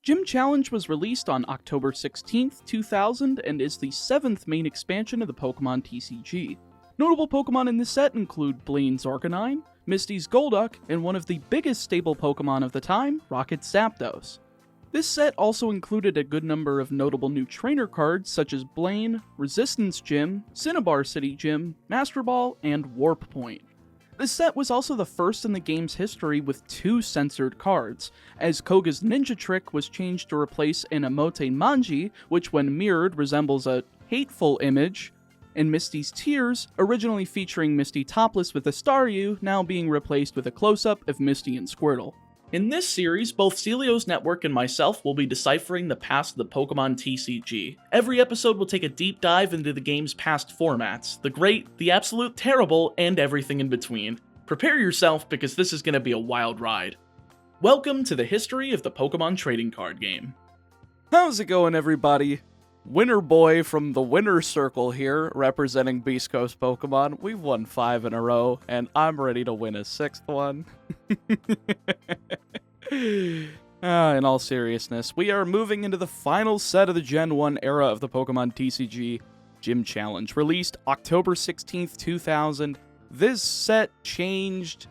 Gym Challenge was released on October 16th, 2000, and is the 7th main expansion of the Pokemon TCG. Notable Pokemon in this set include Blaine's Arcanine, Misty's Golduck, and one of the biggest stable Pokemon of the time, Rocket Zapdos. This set also included a good number of notable new trainer cards such as Blaine, Resistance Gym, Cinnabar City Gym, Master Ball, and Warp Point. This set was also the first in the game's history with 2 censored cards, as Koga's Ninja Trick was changed to replace an Emote Manji, which when mirrored resembles a hateful image, and Misty's Tears, originally featuring Misty topless with a Staryu, now being replaced with a close-up of Misty and Squirtle. In this series, both Celio's Network and myself will be deciphering the past of the Pokemon TCG. Every episode will take a deep dive into the game's past formats, the great, the absolute terrible, and everything in between. Prepare yourself because this is going to be a wild ride. Welcome to the history of the Pokemon trading card game. How's it going, everybody? Winner Boy from the Winner Circle here, representing Beastcoast Pokemon. We've won 5 in a row, and I'm ready to win a 6th one. In all seriousness, we are moving into the final set of the Gen 1 era of the Pokemon TCG Gym Challenge, released October 16th, 2000. This set changed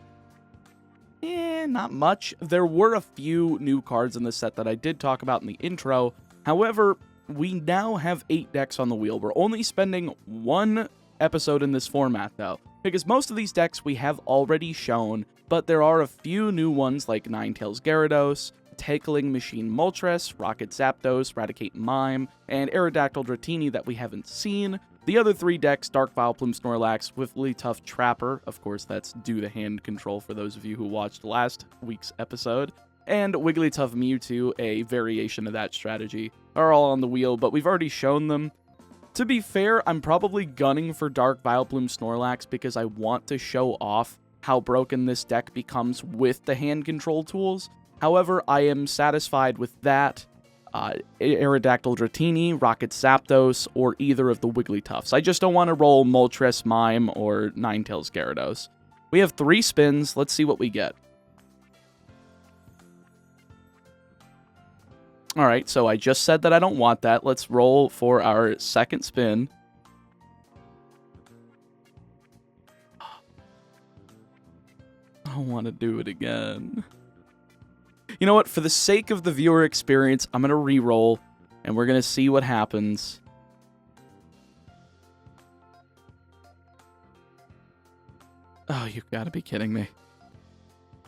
not much. There were a few new cards in this set that I did talk about in the intro. However, we now have 8 decks on the wheel. We're only spending 1 episode in this format, though, because most of these decks we have already shown, but there are a few new ones like Ninetales Gyarados, Tickling Machine Moltres, Rocket Zapdos, Raticate Mime, and Aerodactyl Dratini that we haven't seen. The other 3 decks, Dark Vileplume Snorlax, Wigglytuff Trapper, of course that's due to hand control for those of you who watched last week's episode, and Wigglytuff Mewtwo, a variation of that strategy, are all on the wheel, but we've already shown them. To be fair, I'm probably gunning for Dark Vileplume Snorlax because I want to show off how broken this deck becomes with the hand control tools. However, I am satisfied with that, Aerodactyl Dratini, Rocket Zapdos, or either of the Wigglytuffs. I just don't want to roll Moltres, Mime, or Ninetales Gyarados. We have 3 spins, let's see what we get. Alright, so I just said that I don't want that. Let's roll for our second spin. I don't want to do it again. You know what? For the sake of the viewer experience, I'm going to re-roll, and we're going to see what happens. Oh, you gotta be kidding me.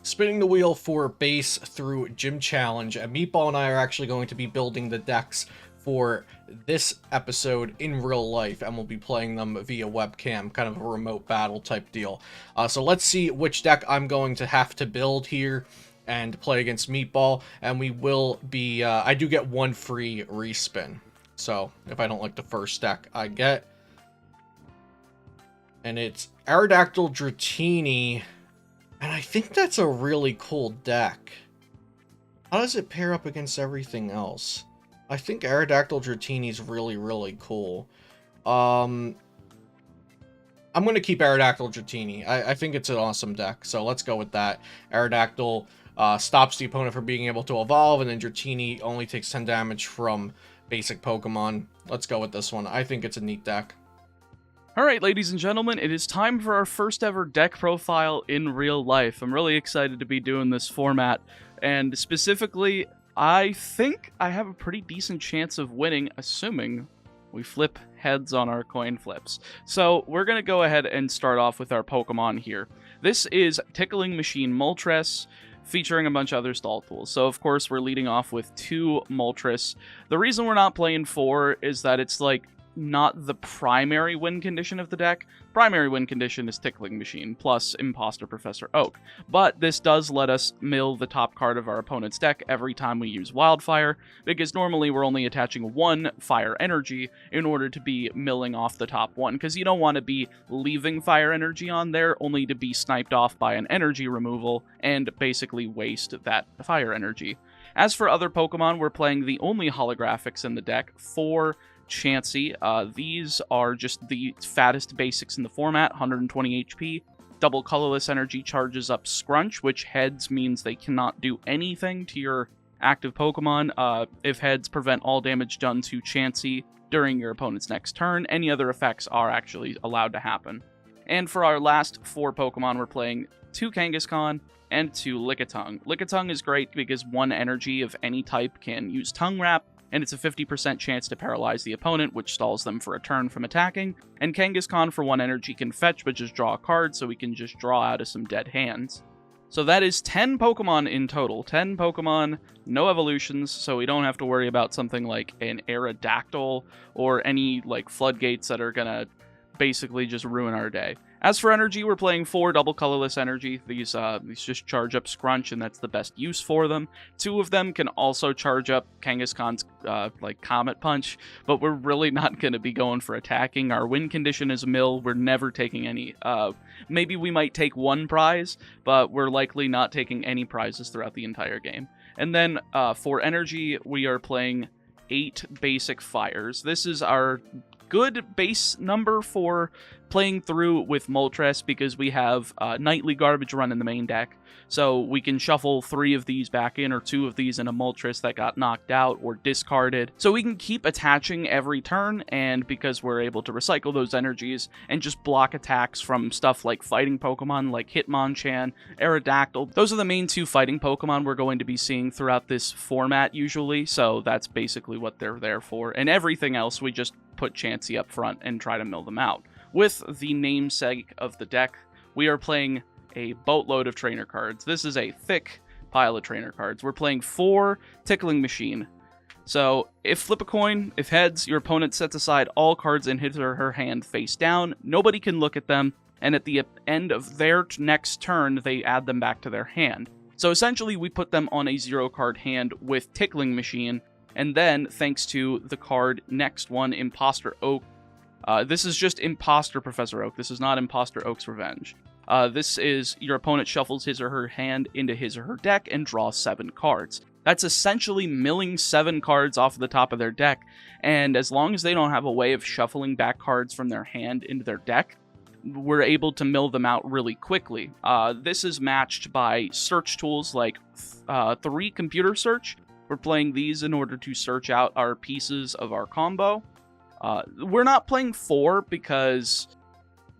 Spinning the wheel for base through Gym Challenge, and Meatball and I are actually going to be building the decks for this episode in real life, and we'll be playing them via webcam, kind of a remote battle type deal. So let's see which deck I'm going to have to build here and play against Meatball, and we will be, I do get 1 free respin, so if I don't like the first deck I get, and it's Aerodactyl Dratini. And I think that's a really cool deck. How does it pair up against everything else? I think Aerodactyl Dratini is really, really cool. I'm going to keep Aerodactyl Dratini. I think it's an awesome deck, so let's go with that. Aerodactyl stops the opponent from being able to evolve, and then Dratini only takes 10 damage from basic Pokemon. Let's go with this one. I think it's a neat deck. Alright, ladies and gentlemen, it is time for our first ever deck profile in real life. I'm really excited to be doing this format, and specifically, I think I have a pretty decent chance of winning, assuming we flip heads on our coin flips. So, we're going to go ahead and start off with our Pokemon here. This is Tickling Machine Moltres, featuring a bunch of other stall tools. So, of course, we're leading off with 2 Moltres. The reason we're not playing 4 is that it's like not the primary win condition of the deck. Primary win condition is Tickling Machine plus Imposter Professor Oak, but this does let us mill the top card of our opponent's deck every time we use Wildfire, because normally we're only attaching 1 Fire Energy in order to be milling off the top 1, because you don't want to be leaving Fire Energy on there only to be sniped off by an energy removal and basically waste that Fire Energy. As for other Pokemon, we're playing the only holographics in the deck for Chansey. These are just the fattest basics in the format, 120 HP. Double Colorless Energy charges up Scrunch, which heads means they cannot do anything to your active Pokemon. If heads, prevent all damage done to Chansey during your opponent's next turn. Any other effects are actually allowed to happen. And for our last 4 Pokemon, we're playing 2 Kangaskhan and 2 Lickitung. Lickitung is great because 1 energy of any type can use Tongue Wrap, and it's a 50% chance to paralyze the opponent, which stalls them for a turn from attacking. And Kangaskhan for 1 energy can fetch, but just draw a card, so we can just draw out of some dead hands. So that is 10 Pokemon in total. 10 Pokemon, no evolutions, so we don't have to worry about something like an Aerodactyl or any like floodgates that are gonna basically just ruin our day. As for energy, we're playing 4 double colorless energy. These just charge up Scrunch, and that's the best use for them. 2 of them can also charge up Kangaskhan's like Comet Punch, but we're really not going to be going for attacking. Our win condition is Mill. We're never taking any. Maybe we might take 1 prize, but we're likely not taking any prizes throughout the entire game. And then for energy, we are playing 8 basic fires. This is our good base number for playing through with Moltres because we have Nightly Garbage Run in the main deck. So we can shuffle 3 of these back in or 2 of these in a Moltres that got knocked out or discarded. So we can keep attaching every turn, and because we're able to recycle those energies and just block attacks from stuff like fighting Pokemon like Hitmonchan, Aerodactyl. Those are the main 2 fighting Pokemon we're going to be seeing throughout this format usually, so that's basically what they're there for. And everything else we just put Chansey up front and try to mill them out. With the namesake of the deck, we are playing a boatload of trainer cards. This is a thick pile of trainer cards. We're playing 4 Tickling Machine. So, if flip a coin, if heads, your opponent sets aside all cards in his or her hand face down, nobody can look at them, and at the end of their next turn, they add them back to their hand. So essentially, we put them on a 0-card hand with Tickling Machine, and then, thanks to the card next one, Imposter Oak. This is just Imposter Professor Oak. This is not Imposter Oak's Revenge. This is your opponent shuffles his or her hand into his or her deck and draws 7 cards. That's essentially milling 7 cards off the top of their deck, and as long as they don't have a way of shuffling back cards from their hand into their deck, we're able to mill them out really quickly. This is matched by search tools like 3 Computer Search. We're playing these in order to search out our pieces of our combo. We're not playing 4 because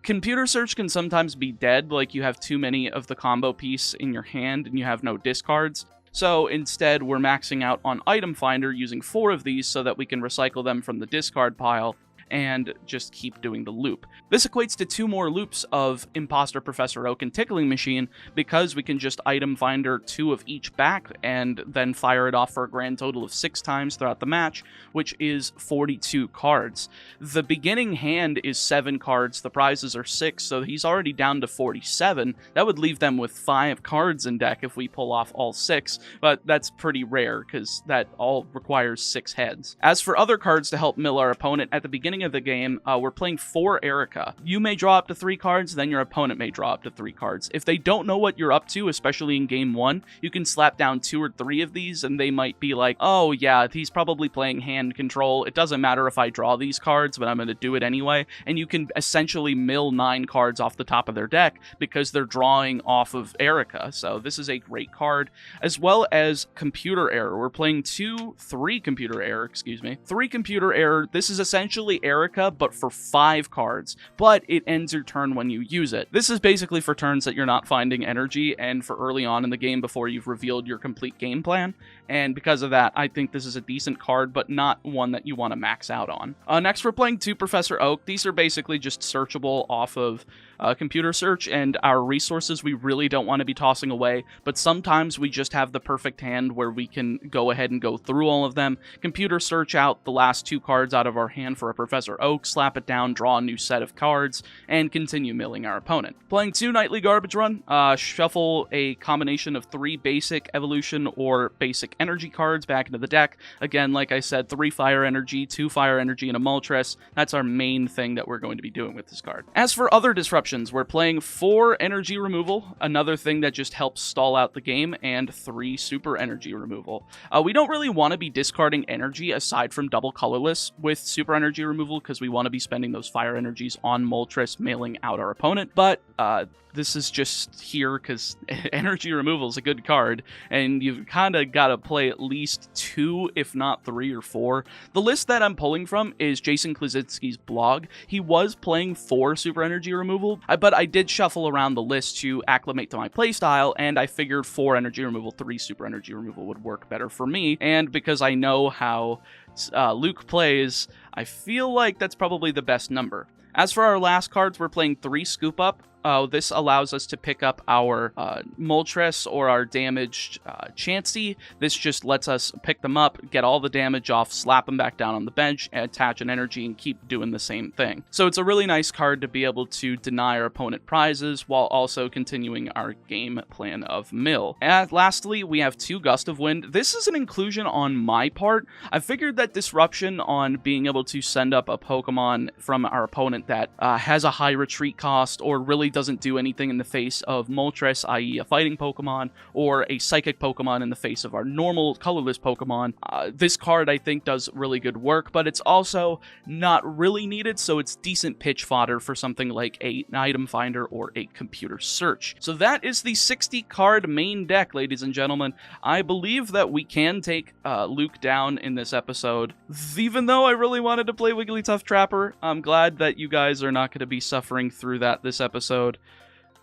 Computer Search can sometimes be dead, like you have too many of the combo piece in your hand and you have no discards. So instead, we're maxing out on Item Finder using 4 of these so that we can recycle them from the discard pile and just keep doing the loop. This equates to 2 more loops of Imposter Professor Oak and Tickling Machine because we can just Item Finder 2 of each back and then fire it off for a grand total of 6 times throughout the match, which is 42 cards. The beginning hand is 7 cards, the prizes are 6, so he's already down to 47. That would leave them with 5 cards in deck if we pull off all 6, but that's pretty rare because that all requires 6 heads. As for other cards to help mill our opponent, at the beginning of the game, we're playing 4 Erica. You may draw up to 3 cards, then your opponent may draw up to 3 cards. If they don't know what you're up to, especially in game 1, you can slap down 2 or 3 of these, and they might be like, oh yeah, he's probably playing hand control. It doesn't matter if I draw these cards, but I'm going to do it anyway. And you can essentially mill 9 cards off the top of their deck because they're drawing off of Erica. So this is a great card, as well as Computer Error. We're playing 3 Computer Error, 3 Computer Error. This is essentially Erica, but for 5 cards, but it ends your turn when you use it. This is basically for turns that you're not finding energy and for early on in the game before you've revealed your complete game plan, and because of that, I think this is a decent card, but not one that you want to max out on. Next, we're playing 2 Professor Oak. These are basically just searchable off of Computer Search, and our resources we really don't want to be tossing away, but sometimes we just have the perfect hand where we can go ahead and go through all of them, Computer Search out the last 2 cards out of our hand for a Professor Oak, slap it down, draw a new set of cards, and continue milling our opponent. Playing 2 Nightly Garbage Run, shuffle a combination of 3 basic evolution or basic energy cards back into the deck. Again, like I said, 3 fire energy, 2 fire energy, and a Moltres. That's our main thing that we're going to be doing with this card. As for other disruptive disruptions. We're playing 4 energy removal, another thing that just helps stall out the game, and 3 super energy removal. We don't really want to be discarding energy aside from double colorless with super energy removal because we want to be spending those fire energies on Moltres, mailing out our opponent, but this is just here because energy removal is a good card, and you've kind of got to play at least 2, if not 3 or 4. The list that I'm pulling from is Jason Klasinski's blog. He was playing 4 super energy removal, but I did shuffle around the list to acclimate to my playstyle, and I figured 4 energy removal, 3 super energy removal would work better for me, and because I know how Luke plays, I feel like that's probably the best number. As for our last cards, we're playing 3 Scoop Up. This allows us to pick up our Moltres or our damaged Chansey. This just lets us pick them up, get all the damage off, slap them back down on the bench, and attach an energy and keep doing the same thing. So it's a really nice card to be able to deny our opponent prizes while also continuing our game plan of mill. And lastly, we have 2 Gust of Wind. This is an inclusion on my part. I figured that disruption on being able to send up a Pokemon from our opponent that has a high retreat cost or really doesn't do anything in the face of Moltres, i.e. a fighting Pokemon, or a psychic Pokemon in the face of our normal colorless Pokemon. This card, I think, does really good work, but it's also not really needed, so it's decent pitch fodder for something like an item finder or a computer search. So that is the 60 card main deck, ladies and gentlemen. I believe that we can take Luke down in this episode. Even though I really wanted to play Wigglytuff Trapper, I'm glad that you guys are not going to be suffering through that this episode.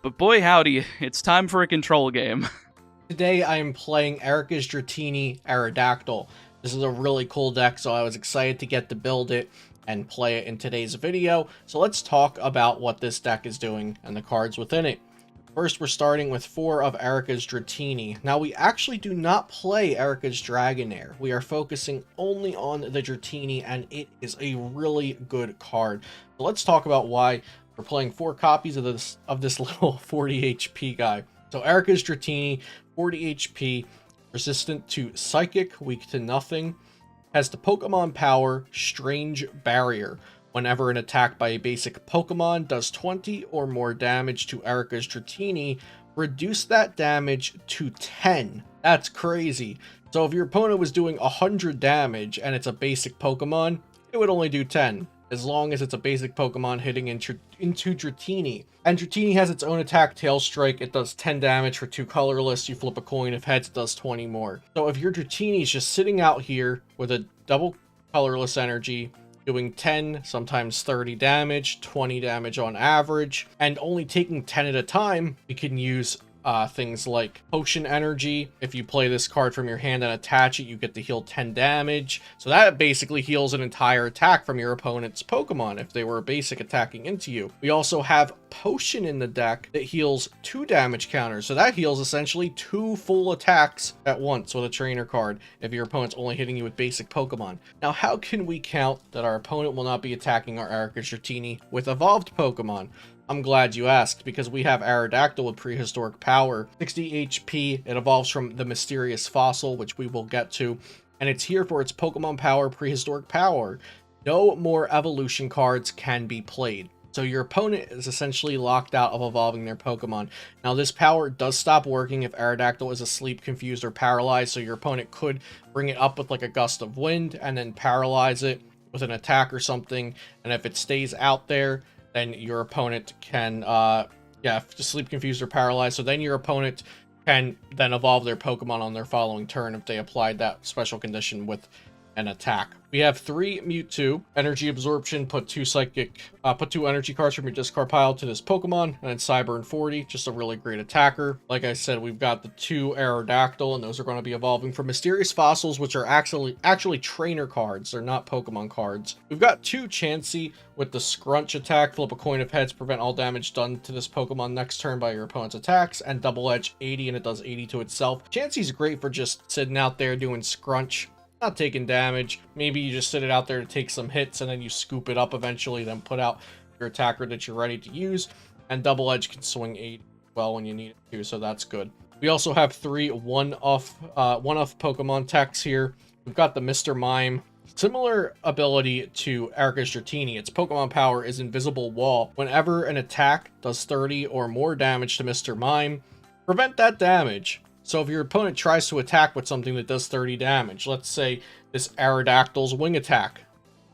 But boy howdy, it's time for a control game. Today I am playing Erica's Dratini Aerodactyl. This is a really cool deck, so I was excited to get to build it and play it in today's video. So let's talk about what this deck is doing and the cards within it. First, we're starting with 4 of Erica's Dratini. Now, we actually do not play Erica's Dragonair. We are focusing only on the Dratini, and it is a really good card. So let's talk about why we're playing 4 copies of this little 40 HP guy. So Erica's Dratini, 40 HP, resistant to Psychic, weak to nothing, has the Pokemon power Strange Barrier. Whenever an attack by a basic Pokemon does 20 or more damage to Erica's Dratini, reduce that damage to 10. That's crazy. So if your opponent was doing 100 damage and it's a basic Pokemon, it would only do 10. As long as it's a basic Pokemon hitting into Dratini. And Dratini has its own attack, Tail Strike. It does 10 damage for 2 colorless. You flip a coin, if heads, it does 20 more. So if your Dratini is just sitting out here with a double colorless energy, doing 10, sometimes 30 damage, 20 damage on average, and only taking 10 at a time, you can use things like Potion Energy. If you play this card from your hand and attach it, you get to heal 10 damage. So that basically heals an entire attack from your opponent's Pokemon if they were a basic attacking into you. We also have Potion in the deck that heals 2 damage counters. So that heals essentially 2 full attacks at once with a trainer card if your opponent's only hitting you with basic Pokemon. Now, how can we count that our opponent will not be attacking our Erica's Dratini with evolved Pokemon? I'm glad you asked, because we have Aerodactyl with prehistoric power, 60 HP, it evolves from the mysterious fossil, which we will get to, and it's here for its Pokemon power, prehistoric power. No more evolution cards can be played. So your opponent is essentially locked out of evolving their Pokemon. Now this power does stop working if Aerodactyl is asleep, confused, or paralyzed, so your opponent could bring it up with like a Gust of Wind and then paralyze it with an attack or something, and if it stays out there, then your opponent can, sleep, confused, or paralyzed. So then your opponent can then evolve their Pokemon on their following turn if they applied that special condition with an attack. We have 3 Mewtwo, Energy Absorption, put 2 energy cards from your discard pile to this Pokemon, and then Cyburn 40, just a really great attacker. Like I said, we've got the 2 Aerodactyl, and those are going to be evolving from Mysterious Fossils, which are actually trainer cards. They're not Pokemon cards. We've got 2 Chansey with the Scrunch attack, flip a coin of heads, prevent all damage done to this Pokemon next turn by your opponent's attacks, and Double Edge 80, and it does 80 to itself. Chansey's great for just sitting out there doing Scrunch, not taking damage. Maybe you just sit it out there to take some hits and then you scoop it up eventually, then put out your attacker that you're ready to use. And Double Edge can swing 8 well when you need it to, so that's good. We also have 3 one-off Pokemon techs here. We've got the Mr. Mime, Similar ability to Erika's Dratini, its Pokemon power is Invisible Wall. Whenever an attack does 30 or more damage to Mr. Mime, prevent that damage. So if your opponent tries to attack with something that does 30 damage, let's say this Aerodactyl's wing attack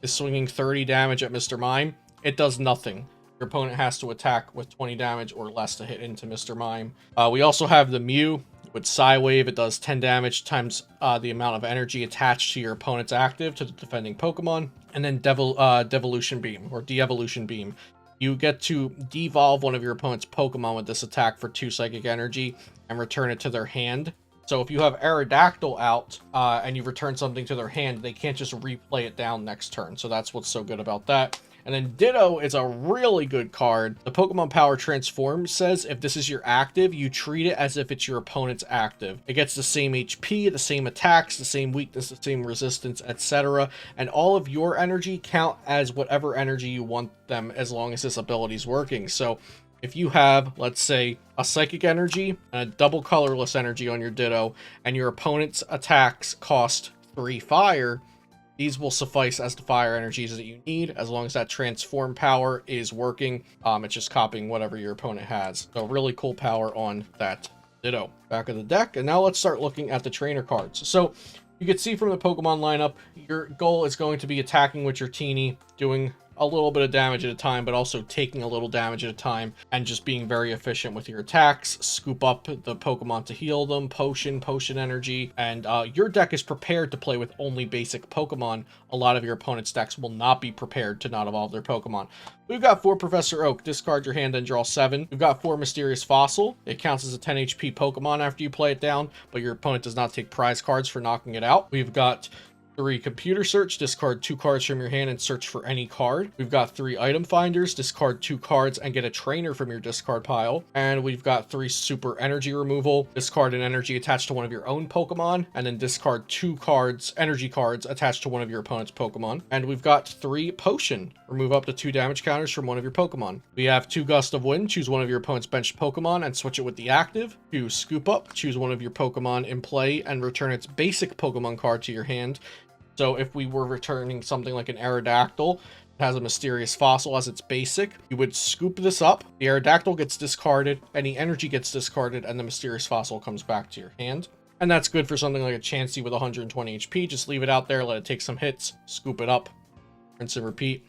is swinging 30 damage at Mr. Mime, it does nothing. Your opponent has to attack with 20 damage or less to hit into Mr. Mime. We also have the Mew with Psywave. It does 10 damage times the amount of energy attached to your opponent's active to the defending Pokemon. And then Devolution Beam or De-Evolution Beam. You get to devolve one of your opponent's Pokemon with this attack for 2 psychic energy and return it to their hand. So if you have Aerodactyl out and you return something to their hand, they can't just replay it down next turn. So that's what's so good about that. And then Ditto is a really good card. The Pokemon Power Transform says if this is your active, you treat it as if it's your opponent's active. It gets the same HP, the same attacks, the same weakness, the same resistance, etc. And all of your energy count as whatever energy you want them as long as this ability is working. So if you have, let's say, a Psychic Energy and a double Colorless Energy on your Ditto, and your opponent's attacks cost 3 Fire, these will suffice as the fire energies that you need, as long as that transform power is working. It's just copying whatever your opponent has. So really cool power on that Ditto. Back of the deck, and now let's start looking at the trainer cards. So you can see from the Pokemon lineup, your goal is going to be attacking with your Teeny, doing a little bit of damage at a time, but also taking a little damage at a time, and just being very efficient with your attacks. Scoop up the Pokemon to heal them, potion energy, and your deck is prepared to play with only basic Pokemon. A lot of your opponent's decks will not be prepared to not evolve their Pokemon. We've got 4 Professor Oak, discard your hand and draw 7. We've got 4 Mysterious Fossil. It counts as a 10 HP Pokemon after you play it down, but your opponent does not take prize cards for knocking it out. We've got 3 Computer Search, discard 2 cards from your hand and search for any card. We've got 3 Item Finders, discard 2 cards and get a trainer from your discard pile. And we've got 3 Super Energy Removal, discard an energy attached to one of your own Pokemon, and then discard 2 cards, energy cards attached to one of your opponent's Pokemon. And we've got 3 Potion, remove up to 2 damage counters from one of your Pokemon. We have 2 Gust of Wind, choose one of your opponent's benched Pokemon and switch it with the active. 2 Scoop Up, choose one of your Pokemon in play and return its basic Pokemon card to your hand. So if we were returning something like an Aerodactyl, it has a Mysterious Fossil as its basic, you would scoop this up, the Aerodactyl gets discarded, any energy gets discarded, and the Mysterious Fossil comes back to your hand. And that's good for something like a Chansey with 120 HP, just leave it out there, let it take some hits, scoop it up, rinse and repeat.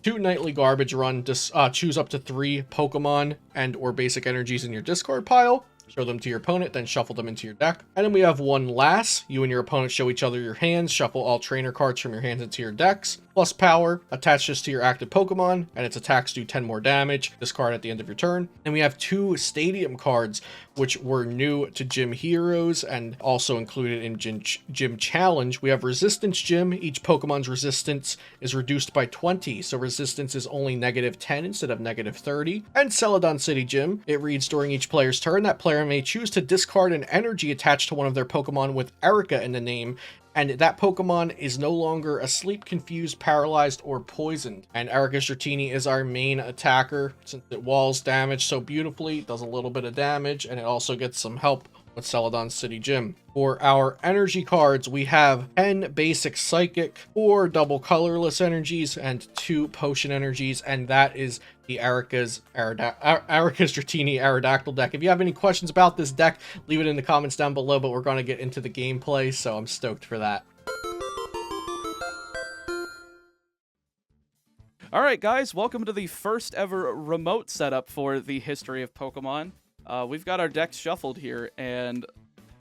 2 Nightly Garbage Run, choose up to 3 Pokemon and or basic energies in your discard pile. Show them to your opponent, then shuffle them into your deck. And then we have 1 Lass. You and your opponent show each other your hands, shuffle all trainer cards from your hands into your decks. Plus power, attach this to your active Pokemon, and its attacks do 10 more damage. Discard at the end of your turn. And we have 2 Stadium cards, which were new to Gym Heroes and also included in Gym Challenge. We have Resistance Gym. Each Pokemon's resistance is reduced by 20, so resistance is only -10 instead of -30. And Celadon City Gym. It reads during each player's turn, that player may choose to discard an energy attached to one of their Pokemon with Erika in the name, and that Pokemon is no longer asleep, confused, paralyzed, or poisoned. And Erika's Dratini is our main attacker, since it walls damage so beautifully, does a little bit of damage, and it also gets some help with Celadon City Gym. For our energy cards, we have 10 basic Psychic, 4 double Colorless energies, and 2 Potion energies, and that is the Erika's Dratini Aerodactyl deck. If you have any questions about this deck, leave it in the comments down below, but we're going to get into the gameplay, so I'm stoked for that. Alright guys, welcome to the first ever remote setup for the history of Pokemon. We've got our decks shuffled here, and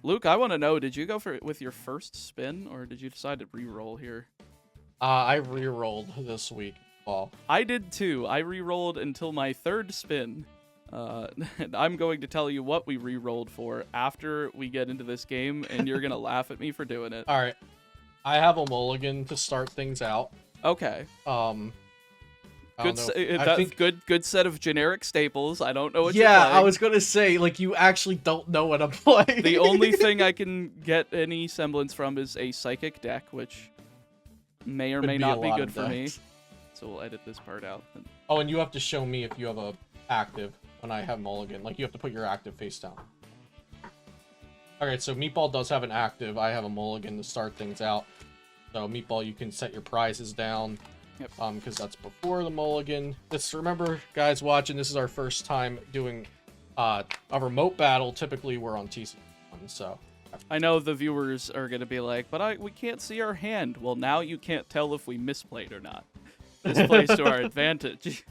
Luke, I want to know, did you go with your first spin, or did you decide to re-roll here? I re-rolled this week. Paul. I did too. I re-rolled until my 3rd spin. And I'm going to tell you what we re-rolled for after we get into this game, and you're going to laugh at me for doing it. Alright. I have a mulligan to start things out. Okay. Good good set of generic staples. I don't know what you're playing. I was gonna say, like, you actually don't know what I'm playing. The only thing I can get any semblance from is a Psychic deck, which may or may not be good for me. So we'll edit this part out. Oh, and you have to show me if you have a active when I have mulligan. Like, you have to put your active face down. Alright, so Meatball does have an active. I have a mulligan to start things out. So Meatball, you can set your prizes down. Yep. Because that's before the mulligan. Remember, guys watching, this is our first time doing a remote battle. Typically, we're on TCG, so. I know the viewers are gonna be like, but we can't see our hand. Well, now you can't tell if we misplayed or not. This plays to our advantage.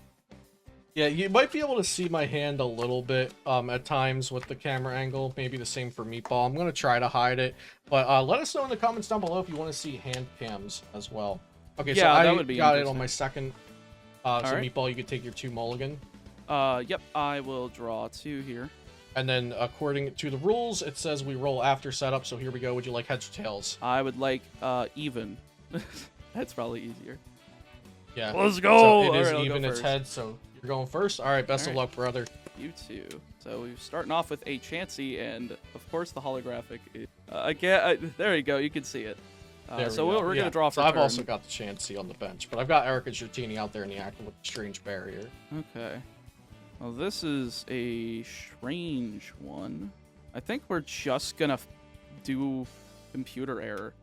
Yeah, you might be able to see my hand a little bit at times with the camera angle. Maybe the same for Meatball. I'm gonna try to hide it, but let us know in the comments down below if you want to see hand cams as well. Okay, Yeah, so I that would be got it on my second. So right. Meatball, you could take your 2 mulligan. Yep, I will draw 2 here. And then according to the rules, it says we roll after setup. So here we go. Would you like heads or tails? I would like even. That's probably easier. Yeah. Let's go. So it is All right, even. It's heads. So you're going first. All right. Best of luck, brother. You too. So we're starting off with a Chansey, and of course the holographic. Again, there you go. You can see it. So we're gonna draw for so I've turn. also got the Chansey on the bench, but I've got Erica Gertini out there in the action with the strange barrier. Okay. Well, this is a strange one. I think we're just gonna do computer error.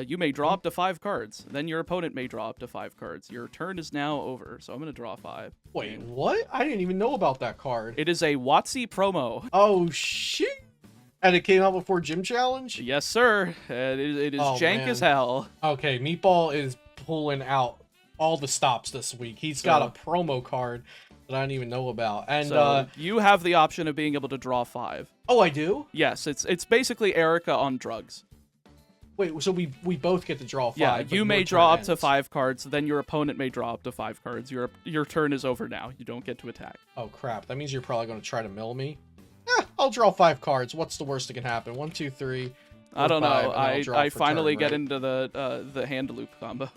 You may draw up to 5 cards. Then your opponent may draw up to 5 cards. Your turn is now over, so I'm gonna draw 5. Wait, what? I didn't even know about that card. It is a WotC promo. Oh shit! And it came out before Gym Challenge? Yes, sir. It is jank as hell. Okay, Meatball is pulling out all the stops this week. He's got a promo card that I didn't even know about. And so you have the option of being able to draw 5. Oh, I do? Yes, it's basically Erica on drugs. Wait, so we both get to draw 5. Yeah, you may draw up to 5 cards, then your opponent may draw up to 5 cards. Your turn is over now. You don't get to attack. Oh crap, that means you're probably going to try to mill me. I'll draw 5 cards. What's the worst that can happen? 1, 2, 3. I don't know. I finally turn, get right? into the hand loop combo.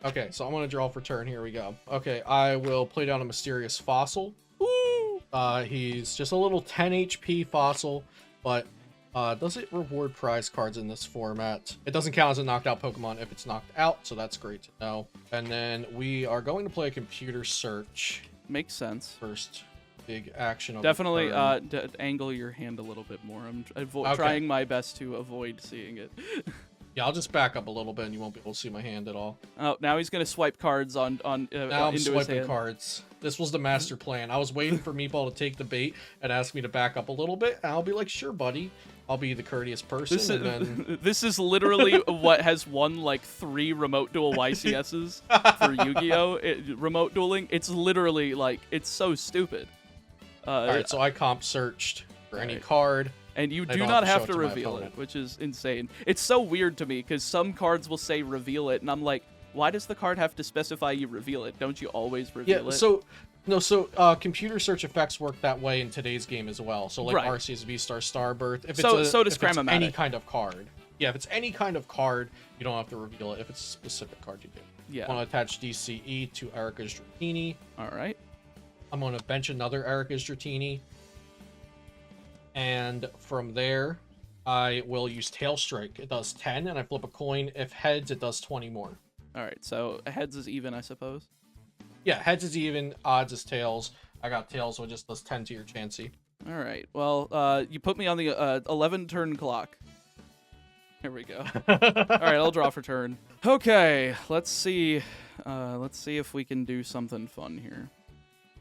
Okay, so I'm gonna draw for turn. Here we go. Okay, I will play down a mysterious fossil. Woo! He's just a little 10 HP fossil, but does it reward prize cards in this format? It doesn't count as a knocked out Pokemon if it's knocked out, so that's great to know. And then we are going to play a computer search. Makes sense. First big action of Definitely the turn. angle your hand a little bit more. I'm Okay. trying my best to avoid seeing it. Yeah, I'll just back up a little bit and you won't be able to see my hand at all. Oh, now he's gonna swipe cards on now I'm into his swiping hand. cards. This was the master plan. I was waiting for Meatball to take the bait and ask me to back up a little bit, and I'll be like, sure, buddy. I'll be the courteous person. This is literally what has won like 3 remote duel YCSs for Yu-Gi-Oh! Remote dueling. It's literally like, it's so stupid. Alright, so I comp searched for any card. And you do don't not have have to to show it to my reveal it, opponent. which is insane. It's so weird to me, because some cards will say reveal it, and I'm like, why does the card have to specify you reveal it? Don't you always reveal it? Computer search effects work that way in today's game as well. So like Right. Arceus V-Star Starbirth. If So it's does if it's any Cramomatic. kind of card. Yeah, if it's any kind of card, you don't have to reveal it. If it's a specific card, you do. Yeah. I'm going to attach DCE to Erica's Dratini. All right. I'm going to bench another Erica's Dratini. And from there, I will use Tail Strike. It does 10, and I flip a coin. If heads, it does 20 more. All right. So heads is even, I suppose. Yeah, heads is even, odds is tails. I got tails, so it just does 10 to your Chansey. All right. Well, you put me on the 11 turn clock. Here we go. All right, I'll draw for turn. Okay, let's see. Let's see if we can do something fun here.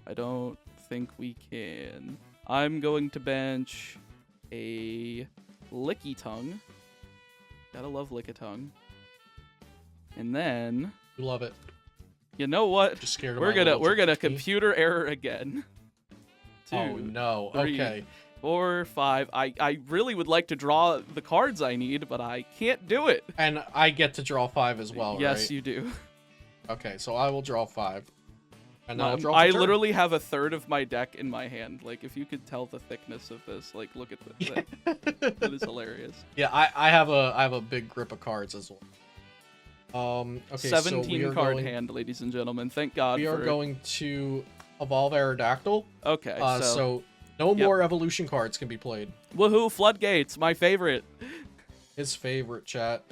I don't think we can. I'm going to bench a Lickitung. Gotta love Lickitung. And then, You love it. you know what? Just scared of We're my gonna little Dratini. computer error again. 2, Oh no. 3, Okay. 4, 5. I really would like to draw the cards I need, but I can't do it. And I get to draw 5 as well, Yes, right? you do. Okay, so I will draw 5. And then I'll draw I for turn. literally have a third of my deck in my hand. Like, if you could tell the thickness of this, like, look at this. That is hilarious. Yeah, I have a big grip of cards as well. Okay, 17 so card hand, ladies and gentlemen. Thank God we are going to evolve Aerodactyl. Okay, So no more evolution cards can be played. Woohoo, Floodgates, my favorite. His favorite, chat.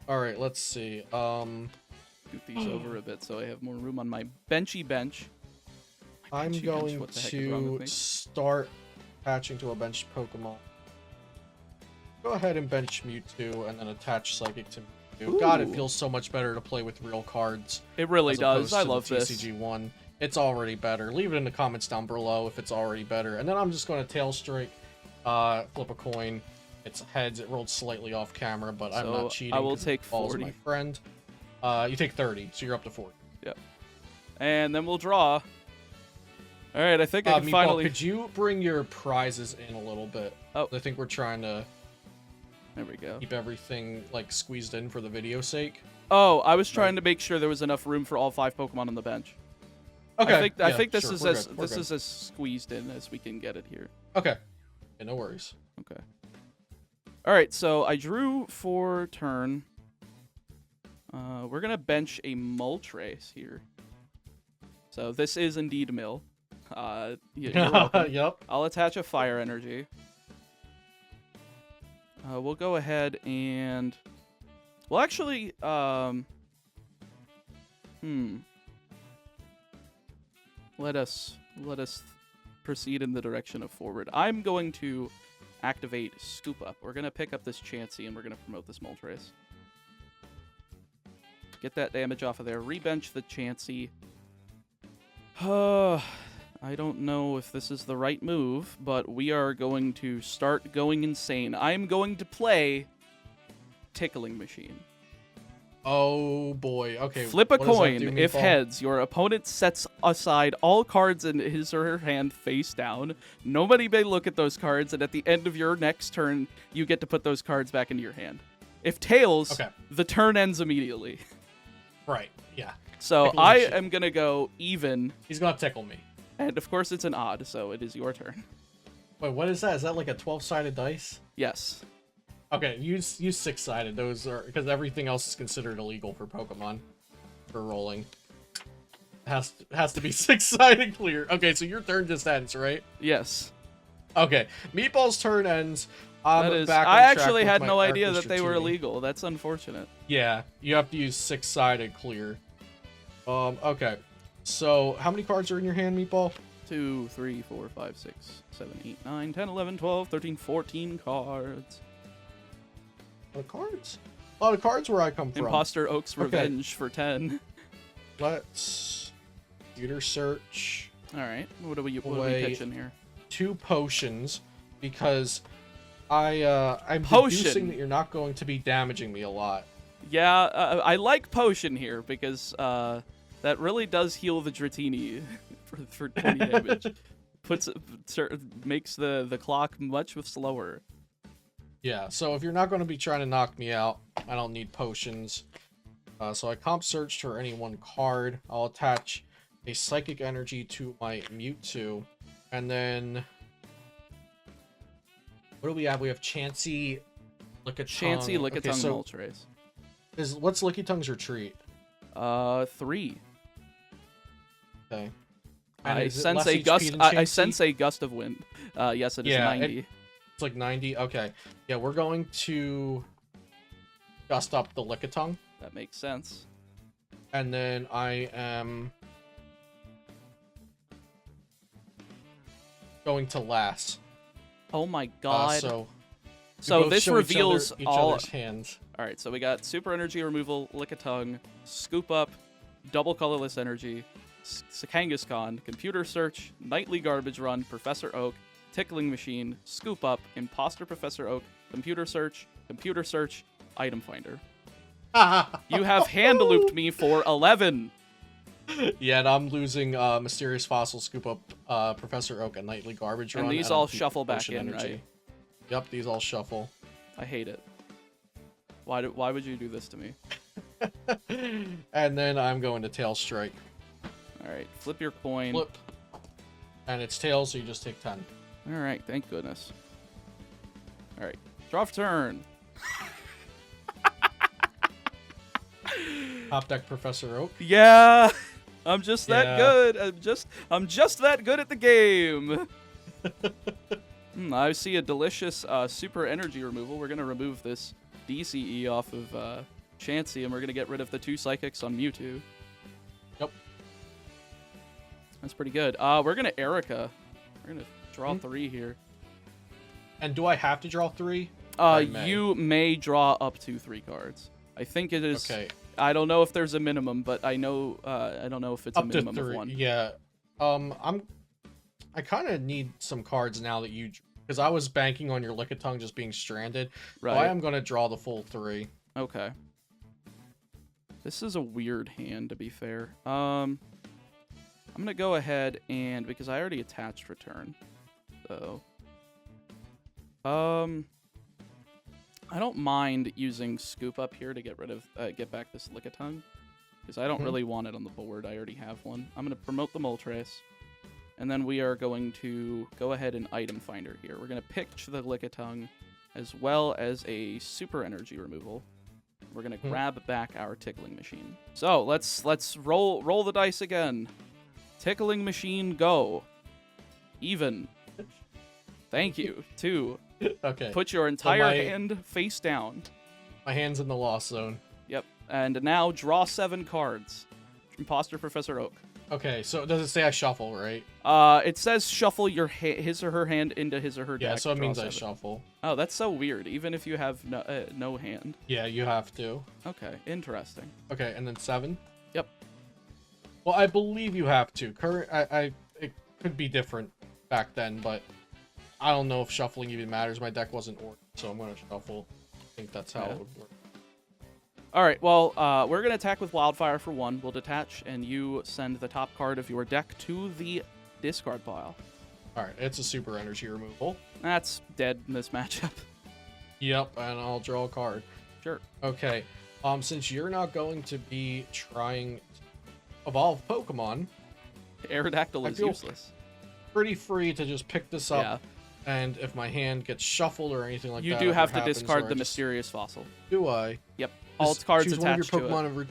All right, let's see. Scoot these over a bit so I have more room on my benchy bench. I'm Benchy bench, going what the heck is wrong with to me? start patching to a bench Pokemon. Go ahead and bench Mewtwo and then attach Psychic to Dude, God, it feels so much better to play with real cards. It really does. I love this. TCG one. It's already better. Leave it in the comments down below if it's already better. And then I'm just going to tail strike, flip a coin. It's heads. It rolled slightly off camera, but I'm not cheating. I will take 40. My friend. You take 30, so you're up to 40. Yep. And then we'll draw. All right, I think I can finally... Could you bring your prizes in a little bit? Oh. I think we're trying to... There we go. Keep everything, like, squeezed in for the video's sake. Oh, I was trying to make sure there was enough room for all 5 Pokemon on the bench. Okay. I think this is as squeezed in as we can get it here. Okay. Yeah, no worries. Okay. All right, so I drew for turn. We're gonna bench a Moltres here. So this is indeed Mill. You're welcome. Yep. I'll attach a Fire Energy. We'll go ahead and... Well, actually, Let us proceed in the direction of forward. I'm going to activate Scoop Up. We're going to pick up this Chansey, and we're going to promote this Moltres. Get that damage off of there. Rebench the Chansey. I don't know if this is the right move, but we are going to start going insane. I'm going to play Tickling Machine. Oh boy. Okay. Flip a coin. If heads, your opponent sets aside all cards in his or her hand face down. Nobody may look at those cards, and at the end of your next turn, you get to put those cards back into your hand. If tails, the turn ends immediately. Right. Yeah. So I am gonna go even. He's gonna tickle me. And of course it's an odd, so it is your turn. Wait, what is that? Is that like a 12-sided dice? Yes. Okay, use 6-sided. Those are because everything else is considered illegal for Pokemon for rolling. Has to be 6-sided clear. Okay, so your turn just ends, right? Yes. Okay, Meatball's turn ends. I actually had no idea that they were illegal. That's unfortunate. Yeah, you have to use 6-sided clear. Okay. So, how many cards are in your hand, Meatball? 2, 3, 4, 5, 6, 7, 8, 9, 10, 11, 12, 13, 14 cards. A lot of cards? A lot of cards where I come from. Imposter Oak's Revenge for 10. Let's computer search. Alright, what are we pitching here? 2 potions, because I'm deducing that you're not going to be damaging me a lot. Yeah, I like Potion here, because that really does heal the Dratini for 20 damage. Makes the clock much slower. Yeah, so if you're not going to be trying to knock me out, I don't need potions. So I comp searched for any one card. I'll attach a Psychic Energy to my Mewtwo. And then... what do we have? We have Chansey, Lickitung. Chansey, Lickitung, Moltres. What's Lickitungg's retreat? 3. Okay. I sense a gust. I sense a gust of wind. Yes, it is 90. It's like 90. Okay. Yeah, we're going to gust up the Lickitung. That makes sense. And then I am going to Lass. Oh my god. So this reveals each other's hands. All right, so we got Super Energy Removal, Lickitung, Scoop Up, Double Colorless Energy, Kangaskhan, Computer Search, Nightly Garbage Run, Professor Oak, Tickling Machine, Scoop Up, Imposter Professor Oak, Computer Search, Item Finder. You have hand looped me for 11. Yeah, and I'm losing Mysterious Fossil, Scoop Up, Professor Oak, and Nightly Garbage Run. And these all shuffle back in, right? Yep, these all shuffle. I hate it. Why would you do this to me? And then I'm going to Tail Strike. Alright, flip your coin. Flip. And it's tails, so you just take 10. Alright, thank goodness. Alright, draw for turn. Top deck Professor Oak. Yeah, I'm just that good. I'm just that good at the game. I see a delicious super energy removal. We're gonna remove this DCE off of Chansey, and we're gonna get rid of the 2 psychics on Mewtwo. Yep. That's pretty good. We're gonna Erica. We're gonna draw 3 here. And do I have to draw 3? You may draw up to 3 cards. I think it is. Okay. I don't know if there's a minimum, but I know I don't know if it's a Up to minimum of 3. one. Yeah. I kind of need some cards now that you, because I was banking on your Lickitung just being stranded. Right. So I am gonna draw the full 3. Okay. This is a weird hand, to be fair. I'm gonna go ahead and because I already attached return, so I don't mind using scoop up here to get rid of get back this Lickitung because I don't really want it on the board. I already have one. I'm gonna promote the Moltres, and then we are going to go ahead and item finder here. We're gonna pick the Lickitung as well as a super energy removal. We're gonna grab back our tickling machine. So let's roll the dice again. Tickling machine, go. Even. Thank you. 2. Okay. Put your entire hand face down. My hand's in the loss zone. Yep. And now draw 7 cards. Imposter Professor Oak. Okay, so does it say I shuffle, right? It says shuffle your his or her hand into his or her deck. Yeah, so it means 7. I shuffle. Oh, that's so weird. Even if you have no hand. Yeah, you have to. Okay, interesting. Okay, and then 7? Yep. Well, I believe you have to. It could be different back then, but I don't know if shuffling even matters. My deck wasn't ordered, so I'm gonna shuffle. I think that's how it would work. All right, well, we're going to attack with Wildfire for 1. We'll detach, and you send the top card of your deck to the discard pile. All right, it's a super energy removal. That's dead in this matchup. Yep, and I'll draw a card. Sure. Okay, since you're not going to be trying to evolve Pokemon, Aerodactyl is useless. Pretty free to just pick this up. Yeah. And if my hand gets shuffled or anything like that, you do have to happens, discard the mysterious fossil. Do I? Yep. All its cards choose attached one of your Pokemon to it.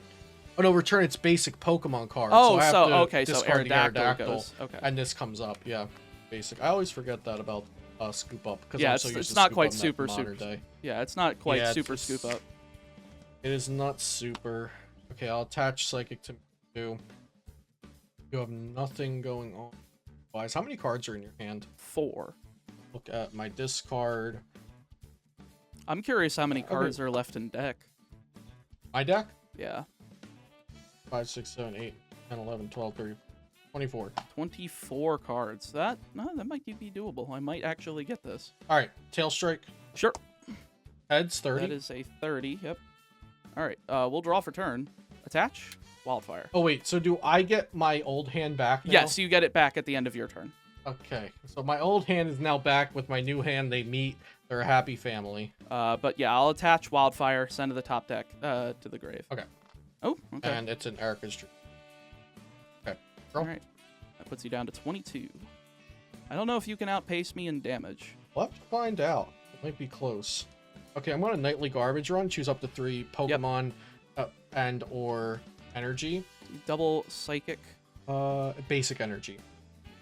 Oh no, return its basic Pokemon card. Oh, I have to okay, so discard the Aerodactyl goes. Okay. And this comes up, yeah. Basic. I always forget that about scoop up because yeah, I'm so used it's to not scoop quite up in super modern day. Yeah, it's not quite Yeah, super scoop up. It is not super. Okay, I'll attach Psychic to you. You have nothing going on. Wise. How many cards are in your hand? 4. Look at my discard. I'm curious how many cards are left in deck. My deck? Yeah. 5, 6, 7, 8, 10, 11, 12, 13, 24. 24 cards. That might be doable. I might actually get this. All right, Tail Strike. Sure. Heads 30. That is a 30. Yep. All right. We'll draw for turn. Attach. Wildfire. Oh wait, so do I get my old hand back now? Yes, you get it back at the end of your turn. Okay, so my old hand is now back with my new hand. They meet. They're a happy family. But yeah, I'll attach Wildfire, send to the top deck, to the grave. Okay. Oh, okay. And it's an Erica's tree. Okay. Roll. All right. That puts you down to 22. I don't know if you can outpace me in damage. We'll have to find out. It might be close. Okay, I'm going to Nightly Garbage Run. Choose up to 3 Pokemon and or energy. Double Psychic. Basic energy.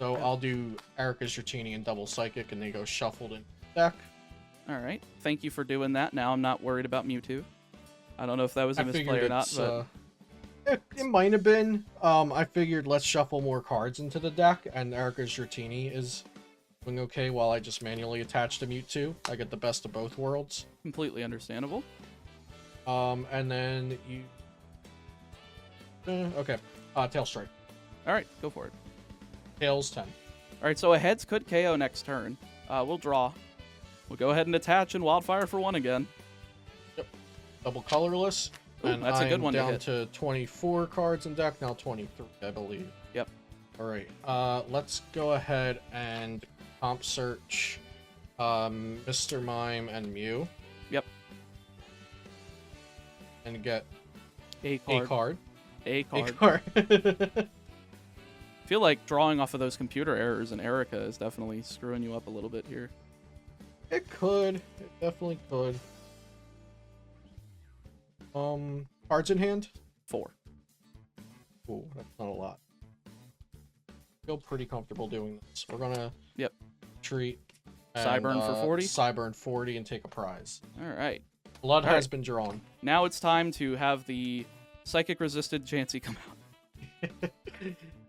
So I'll do Erica's Dratini and double Psychic, and they go shuffled in deck. All right. Thank you for doing that. Now I'm not worried about Mewtwo. I don't know if that was a misplay or not, but it might have been. I figured let's shuffle more cards into the deck, and Erica's Dratini is doing okay while I just manually attach to Mewtwo. I get the best of both worlds. completely understandable. And then you. Okay. Tail Strike. All right, go for it. Tails 10. All right, so a heads could KO next turn. We'll draw. We'll go ahead and attach and Wildfire for 1 again. Yep. Double Colorless. Ooh, and that's a good one to down hit. to 24 cards in deck, now 23, I believe. Yep. All right. Let's go ahead and comp search Mr. Mime and Mew. Yep. And get A card. a card. A card. A card. I feel like drawing off of those computer errors in Erica is definitely screwing you up a little bit here. It could. It definitely could. Cards in hand? 4. Ooh, that's not a lot. Feel pretty comfortable doing this. We're gonna treat and, Cyburn for 40? Cyburn 40 and take a prize. All right. Blood All has right. been drawn. Now it's time to have the Psychic Resisted Chansey come out.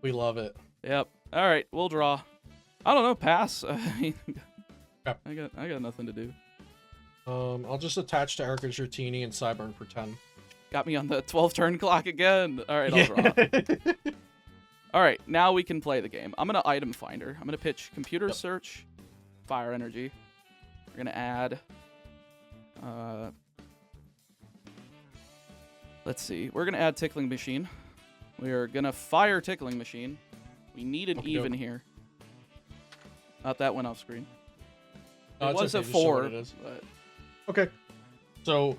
We love it. Yep. All right, we'll draw. I don't know, pass. I mean, Yep. I got nothing to do. I'll just attach to Erica's Dratini and Cyburn for 10. Got me on the 12 turn clock again. All right, I'll draw. All right, now we can play the game. I'm going to item finder. I'm going to pitch computer search, fire energy. We're going to add... let's see. We're going to add tickling machine. We're going to fire tickling machine. We need an even here. That went off screen. It was okay, a 4. But... Okay. So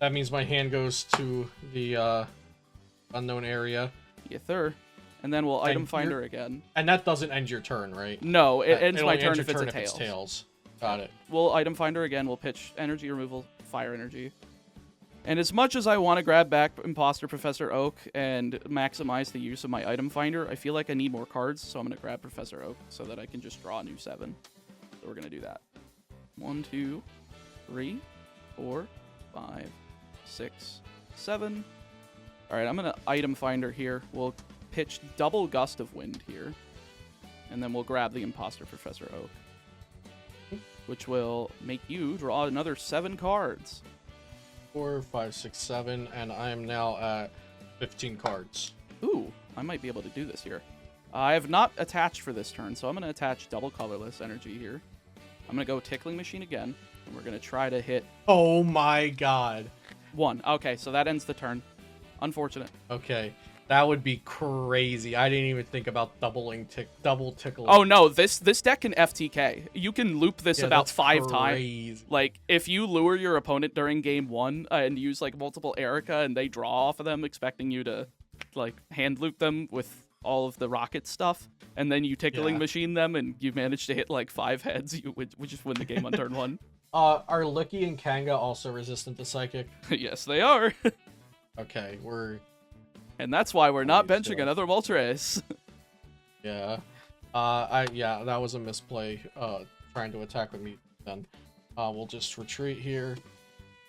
that means my hand goes to the unknown area. Yeah, third. And then we'll item finder again. And that doesn't end your turn, right? No, it ends my turn if turn it's a tails. Got it. We'll item finder again. We'll pitch energy removal, fire energy. And as much as I want to grab back Imposter Professor Oak and maximize the use of my item finder, I feel like I need more cards, so I'm going to grab Professor Oak so that I can just draw a new 7. So we're going to do that. 1, 2, 3, 4, 5, 6, 7. All right, I'm going to item finder here. We'll pitch double gust of wind here. And then we'll grab the Imposter Professor Oak, which will make you draw another 7 cards. 4, 5, 6, 7, and I am now at 15 cards. Ooh, I might be able to do this here. I have not attached for this turn, so I'm going to attach double colorless energy here. I'm going to go tickling machine again, and we're going to try to hit... Oh my god. 1. Okay, so that ends the turn. Unfortunate. Okay, that would be crazy. I didn't even think about double tickling. Oh no, this deck can FTK. You can loop this about 5 times. Like, if you lure your opponent during game 1 and use like multiple Erica and they draw off of them expecting you to like hand loop them with all of the rocket stuff, and then you tickling machine them and you manage to hit like 5 heads, you would just win the game on turn 1. Are Licky and Kanga also resistant to Psychic? Yes, they are. Okay, we're... And that's why we're not benching another Moltres. Yeah. Yeah, that was a misplay, trying to attack with me then. We'll just retreat here.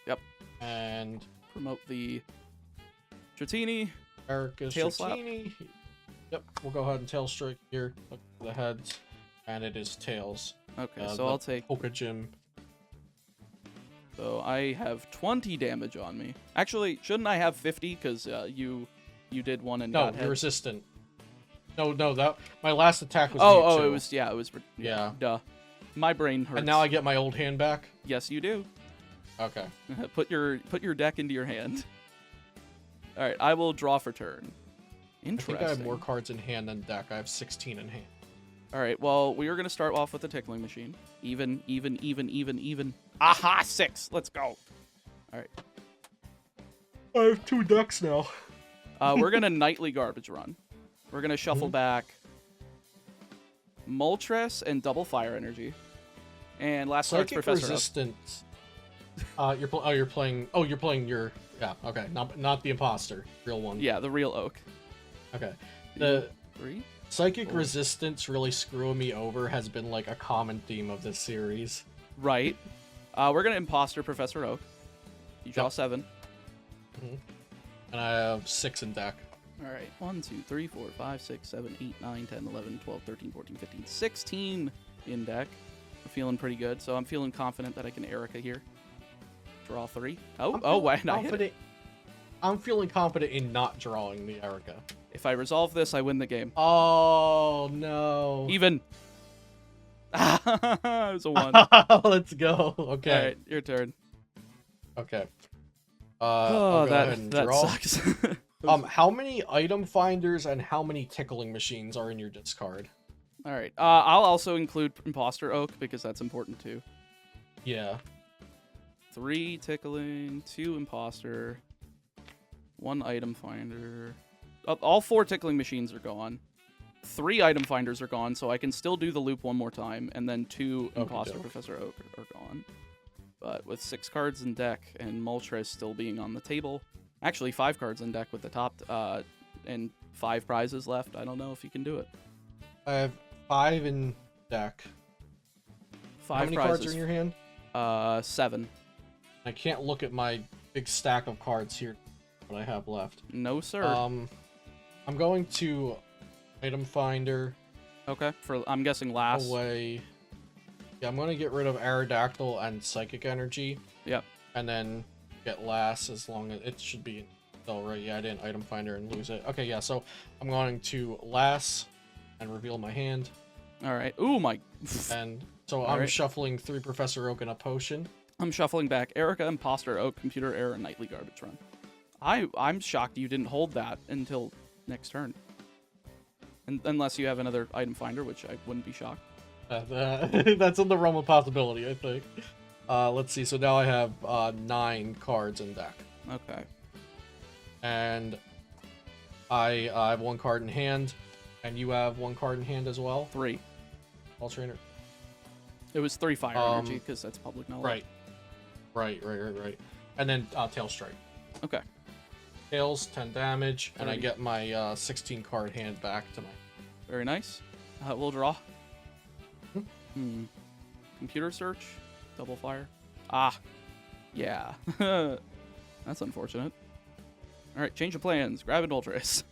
Yep. And... promote the Dratini. Erica's Tail slap. Yep, we'll go ahead and tail strike here. Look for the heads. And it is tails. Okay, so I'll take... Poke Gym. So I have 20 damage on me. Actually, shouldn't I have 50? Because you did one and got hit. No, you're resistant. No, that my last attack was it was yeah. Duh. My brain hurts. And now I get my old hand back? Yes, you do. Okay. Put your deck into your hand. All right, I will draw for turn. Interesting. I think I have more cards in hand than deck. I have 16 in hand. All right, well, we are going to start off with the tickling machine. Even. Aha, 6. Let's go. All right. I have 2 decks now. We're going to nightly garbage run. We're going to shuffle back Moltres and double fire energy. And last card's Professor resistance. You're playing your... Yeah, okay. Not the imposter. Real one. Yeah, the real Oak. Okay. 2, 3... Psychic resistance really screwing me over has been like a common theme of this series. Right. We're going to Imposter Professor Oak. You draw 7. And I have 6 in deck. All right. 1, 2, 3, 4, 5, 6, 7, 8, 9, 10, 11, 12, 13, 14, 15, 16 in deck. I'm feeling pretty good, so I'm feeling confident that I can Erica here. Draw 3. Why not hit it? I'm feeling confident in not drawing the Erica. If I resolve this, I win the game. Oh, no. Even. It was a 1. Let's go. Okay. All right, your turn. Okay. Oh, that sucks. How many item finders and how many tickling machines are in your discard? All right. I'll also include Imposter Oak because that's important too. Yeah. 3 tickling, 2 imposter, 1 item finder. All 4 tickling machines are gone. 3 item finders are gone, so I can still do the loop one more time, and then 2 imposter Professor Oak are gone. But with 6 cards in deck and Moltres still being on the table, actually 5 cards in deck with the top and 5 prizes left, I don't know if you can do it. I have 5 in deck. 5 How many prizes. cards are in your hand? 7. I can't look at my big stack of cards here. What I have left. No, sir. I'm going to item finder. Okay, I'm guessing last. Away. Yeah, I'm going to get rid of Aerodactyl and Psychic Energy. Yep. And then get last as long as it should be. Oh, right. Yeah, I didn't item finder and lose it. Okay, yeah. So I'm going to last and reveal my hand. All right. Ooh, my. And so All I'm right. shuffling 3 Professor Oak and a potion. I'm shuffling back Erica, Imposter, Oak, Computer Error, Nightly Garbage Run. I'm shocked you didn't hold that until next turn. Unless you have another item finder, which I wouldn't be shocked. That's in the realm of possibility, I think. Let's see. So now I have 9 cards in deck. Okay. And I have 1 card in hand, and you have 1 card in hand as well. 3. All trainer. It was 3 fire energy because that's public knowledge. Right. And then Tail Strike. Okay. Tails, 10 damage, and I 30. get my 16 card hand back to my. Very nice. We'll draw. Computer search. Double fire. Ah. Yeah. That's unfortunate. All right. Change of plans. Grab an Moltres.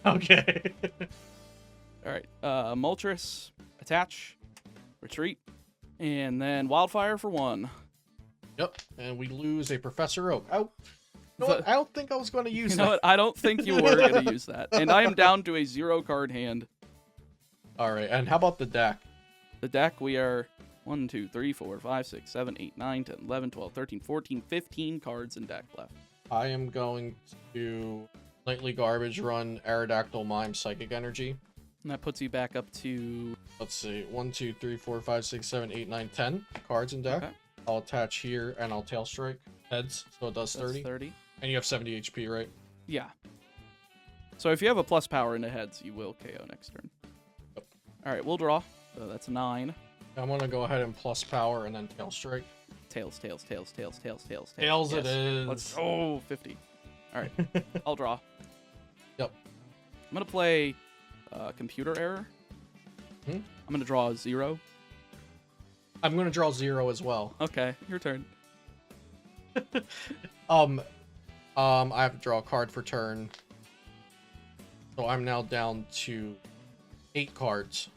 Okay. All right. Moltres. Attach. Retreat. And then Wildfire for 1. Yep. And we lose a Professor Oak. Oh. You know what? I don't think I was going to use You that. know what? I don't think you were going to use that. And I am down to a 0 card hand. All right. And how about the deck? The deck, we are 1, 2, 3, 4, 5, 6, 7, 8, 9, 10, 11, 12, 13, 14, 15 cards in deck left. I am going to Nightly Garbage Run Aerodactyl Mime Psychic Energy. And that puts you back up to... Let's see. 1, 2, 3, 4, 5, 6, 7, 8, 9, 10 cards in deck. Okay. I'll attach here and I'll Tail Strike heads. So it does 30. That's 30. And you have 70 HP, right? Yeah. So if you have a plus power in the heads, you will KO next turn. Yep. All right, we'll draw. So that's a 9. I'm going to go ahead and plus power and then Tail Strike. Tails. Tails Yes. it is. Let's 50. All right, I'll draw. Yep. I'm going to play Computer Error. I'm going to draw a 0. I'm going to draw 0 as well. Okay, your turn. I have to draw a card for turn. So I'm now down to 8 cards.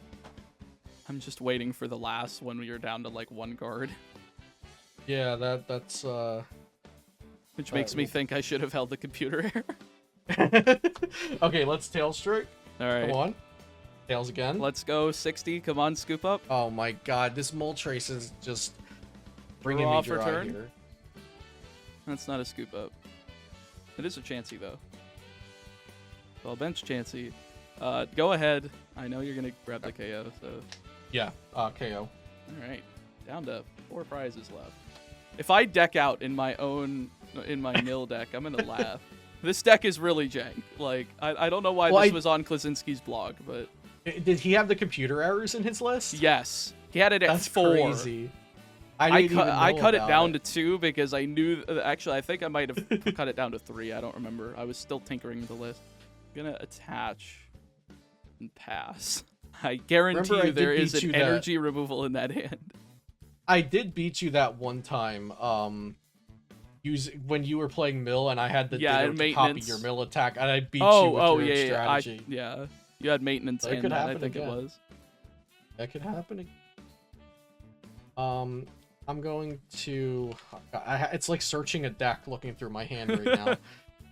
I'm just waiting for the last when you're down to like 1 card. Yeah, that's Which makes me think I should have held the Computer Error. Okay, let's Tail Strike. All right. Come on. Tails again. Let's go 60. Come on, scoop up. Oh my god, this Moltres is just bringing Draw me for dry turn? here. That's not a scoop up. It is a Chansey, though. So I'll bench Chansey. Go ahead. I know you're going to grab the KO, so... Yeah, KO. Alright. Down to 4 prizes left. If I deck out in my nil deck, I'm going to laugh. This deck is really jank. Like, I don't know why this was on Klaczynski's blog, but... Did he have the computer errors in his list? Yes. He had it at That's 4. crazy. I cut it down to 2 because I knew... Actually, I think I might have cut it down to 3. I don't remember. I was still tinkering with the list. I'm going to attach and pass. I guarantee you there is an energy removal in that hand. I did beat you that one time. When you were playing Mill and I had the Ditto to copy your Mill attack, and I beat you with your strategy. Yeah. You had maintenance in that, I think it was. That could happen again. I'm going to... it's like searching a deck looking through my hand right now.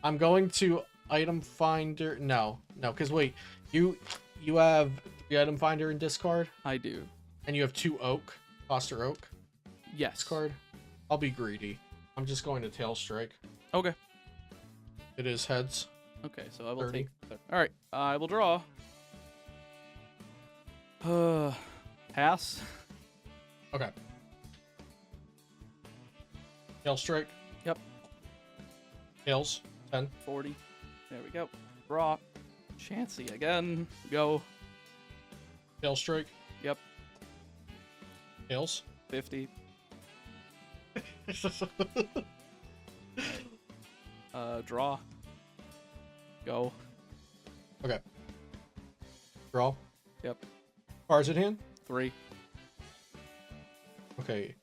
I'm going to item finder... No, because wait. You have the item finder in discard? I do. And you have 2 oak? Foster oak? Yes. Discard? I'll be greedy. I'm just going to Tail Strike. Okay. It is heads. Okay, so I will 30. take... Alright, I will draw. Pass. Okay. Tail Strike. Yep. Tails. 10. 40. There we go. Draw. Chansey again. Go. Tail Strike. Yep. Tails. 50. Draw. Go. Okay. Draw. Yep. Cards in hand? 3. Okay.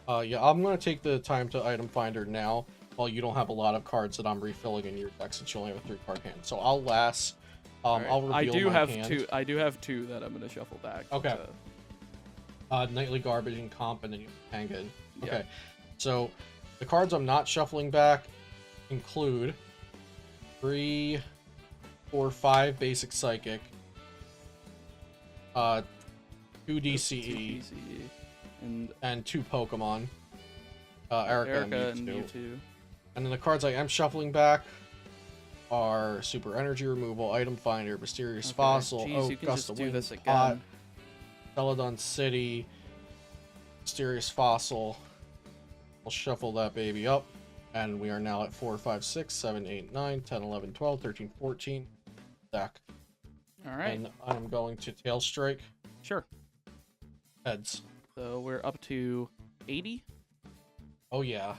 Yeah, I'm gonna take the time to item finder now, while you don't have a lot of cards that I'm refilling in your deck since you only have a 3-card hand. So I'll last. Right. I'll reveal I do my have hand. 2. I do have 2 that I'm gonna shuffle back. Okay. Nightly Garbage and Comp, and then you hang it. Okay. Yeah. So The cards I'm not shuffling back include 3, 4, 5 basic psychic, 2 DCE, and 2 Pokemon. Erica and Mewtwo. And then the cards I am shuffling back are Super Energy Removal, Item Finder, Mysterious Fossil, Jeez, Gust of Wind, this again. Pot, Celadon City, Mysterious Fossil. I'll shuffle that baby up, and we are now at 4, 5, 6, 7, 8, 9, 10, 11, 12, 13, 14 deck. Alright. And I'm going to Tail Strike. Sure. Heads. So we're up to 80? Oh yeah.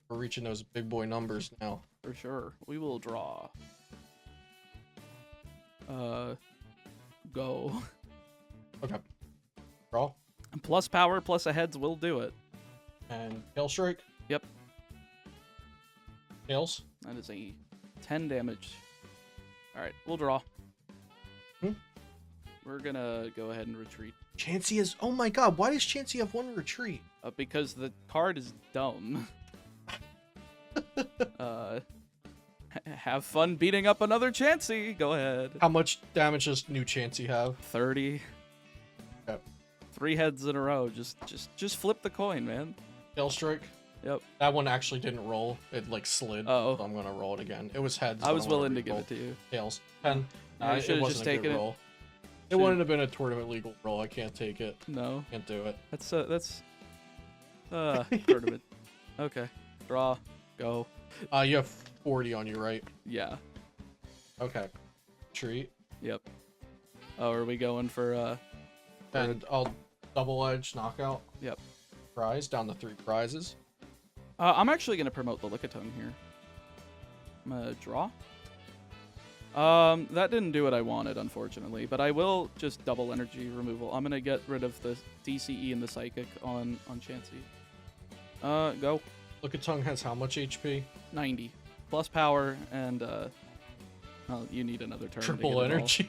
We're reaching those big boy numbers now. For sure. We will draw. Go. Okay. Draw. Plus power, plus a heads will do it. And Tail Strike. Yep. Tails. That is a 10 damage. Alright, we'll draw. We're gonna go ahead and retreat. Chansey is... Oh my god, why does Chansey have 1 retreat? Because the card is dumb. Have fun beating up another Chansey. Go ahead. How much damage does new Chansey have? 30. Yep. 3 heads in a row. Just flip the coin, man. Tail Strike. Yep. That one actually didn't roll. It like slid. Oh. So I'm gonna roll it again. It was heads. I was willing to give it to you. Tails. 10. You should have just taken it. Roll. It wouldn't have been a tournament legal roll. I can't take it. No. Can't do it. That's tournament. Okay. Draw. Go. You have 40 on you, right? Yeah. Okay. Treat. Yep. Oh, are we going for And I'll double edge knockout. Yep. Prize down to 3 prizes. I'm actually gonna promote the Lickitung here. I'm gonna draw. That didn't do what I wanted, unfortunately, but I will just double energy removal. I'm gonna get rid of the DCE and the Psychic on Chansey. Go. Lickitung has how much HP? 90. Plus power, and, you need another turn Triple to get energy.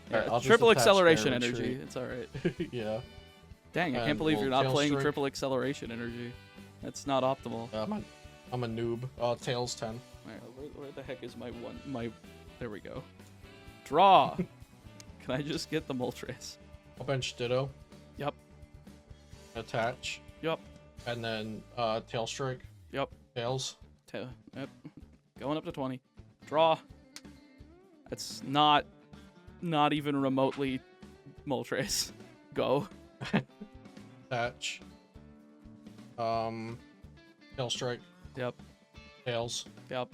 Yeah, Right, triple attach acceleration their energy. retreat. It's alright. Yeah. Dang, I And can't believe we'll you're not Tail playing Strike. triple acceleration energy. That's not optimal. I'm a noob. Tails 10. Alright, where the heck is my there we go. Draw! Can I just get the Moltres? I'll bench Ditto. Yep. Attach. Yep. And then Tail Strike. Yep. Tails. Yep. Going up to 20. Draw. That's not even remotely Moltres. Go. Attach. Tail Strike. Yep. Tails. Yep.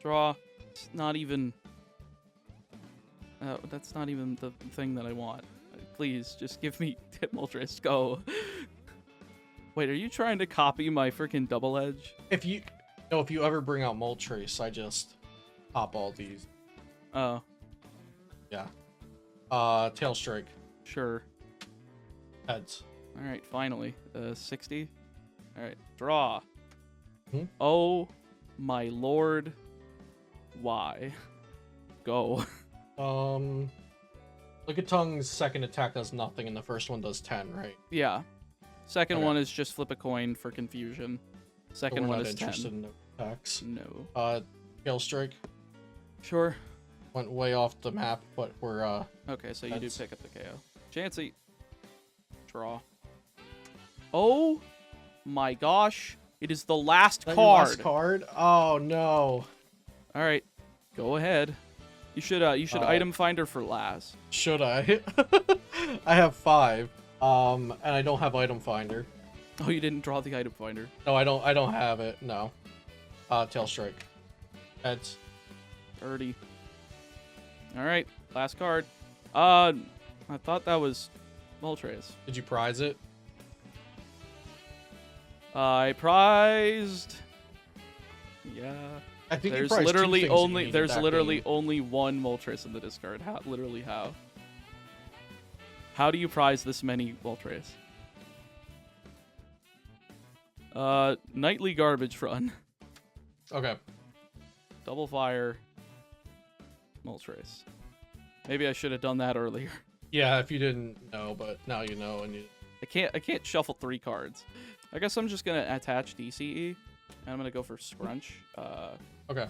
Draw. It's not even... that's not even the thing that I want. Please, just give me Moltres. Go. Wait, are you trying to copy my freaking double edge? If you ever bring out Moltres, I just pop all these. Oh. Yeah. Tail Strike. Sure. Heads. Alright, finally. 60. Alright, draw. Hmm? Oh my lord. Why? Go. Lickiting's second attack does nothing, and the first one does 10, right? Yeah. Second Okay. one is just flip a coin for confusion. Second So we're one not is 10. interested in the attacks. No. Tail Strike Sure. went way off the map, but we're Okay, so you do Heads. pick up the KO. Chansey. Draw. Oh my gosh. It is the last Is that card. your last card? Oh no. Alright. Go ahead. You should item finder for last. Should I? I have 5. And I don't have item finder. Oh, you didn't draw the item finder. No, I don't have it. No. Tail Strike. Heads. 30. Alright, last card. I thought that was Moltres. Did you prize it? I prized. Yeah. I think you There's prized 2 literally things you only needed, there's that literally being- only one Moltres in the discard. How literally how? How do you prize this many Moltres? Nightly garbage run. Okay. Double fire. Moltres. Maybe I should have done that earlier. Yeah, if you didn't know, but now you know, and you. I can't shuffle 3 cards. I guess I'm just gonna attach DCE, and I'm gonna go for Scrunch. Okay.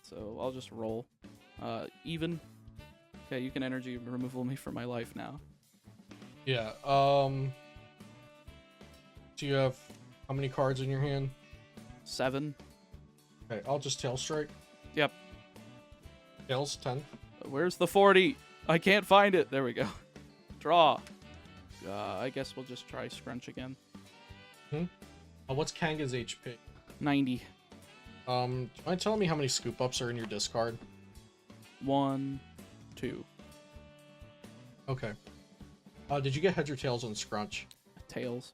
So I'll just roll. Even. Okay, you can energy removal me from my life now. Yeah. Do you have how many cards in your hand? 7. Okay, I'll just Tail Strike. Yep. Tails 10. Where's the 40? I can't find it. There we go. Draw. I guess we'll just try Scrunch again. What's Kanga's HP? 90. Do you mind telling me how many scoop ups are in your discard? 1, 2. Okay. Did you get heads or tails on Scrunch? Tails.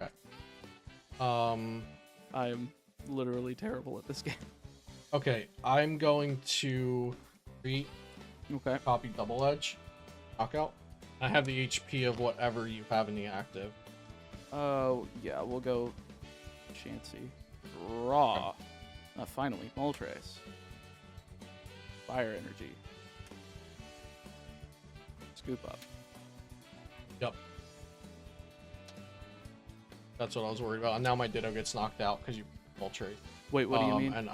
Okay. I'm literally terrible at this game. Okay, I'm going to Okay. copy Double Edge, Knockout. I have the HP of whatever you have in the active. Oh, yeah, we'll go Chansey. Draw. Finally, Moltres. Fire energy. Scoop up. Yep. That's what I was worried about. And now my Ditto gets knocked out because you Moltres. Wait, what do you mean? And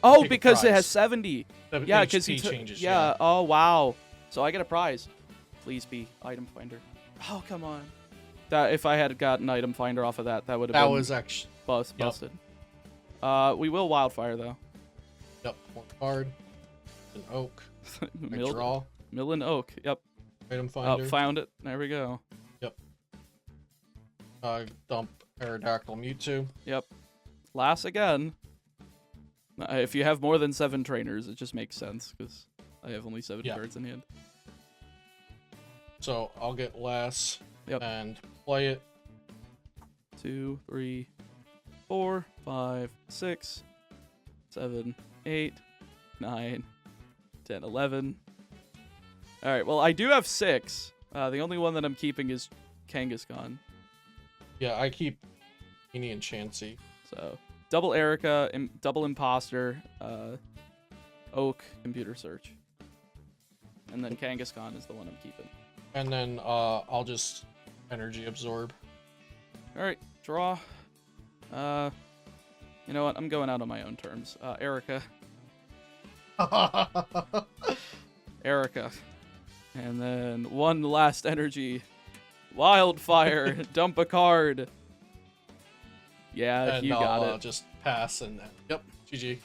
oh, pick a because it prize. has 70. The Yeah, because HP he took. changes. Yeah. Oh, wow. So I get a prize. Please be item finder. Oh, come on. That if I had gotten item finder off of that, that would have That been was actually. busted. We will wildfire though. Yep. One card. An oak. I Mill, draw. Mill and oak. Yep. Item finder. Found it. There we go. Yep. Dump Aerodactyl Mewtwo. Yep. Last again. If you have more than 7 trainers, it just makes sense because I have only 7 cards in hand. So I'll get last. Yep. And play it. 2, 3, 4, 5, 6, 7, 8, 9, 10, 11. All right. Well, I do have 6. The only one that I'm keeping is Kangaskhan. Yeah, I keep Eenie and Chansey. So double Erica, double Imposter, Oak, Computer Search, and then Kangaskhan is the one I'm keeping. And then I'll just energy absorb. All right, draw. You know what? I'm going out on my own terms. Erica. Erica. And then one last energy. Wildfire. Dump a card. Yeah, and you got it. I'll just pass and then, yep, GG.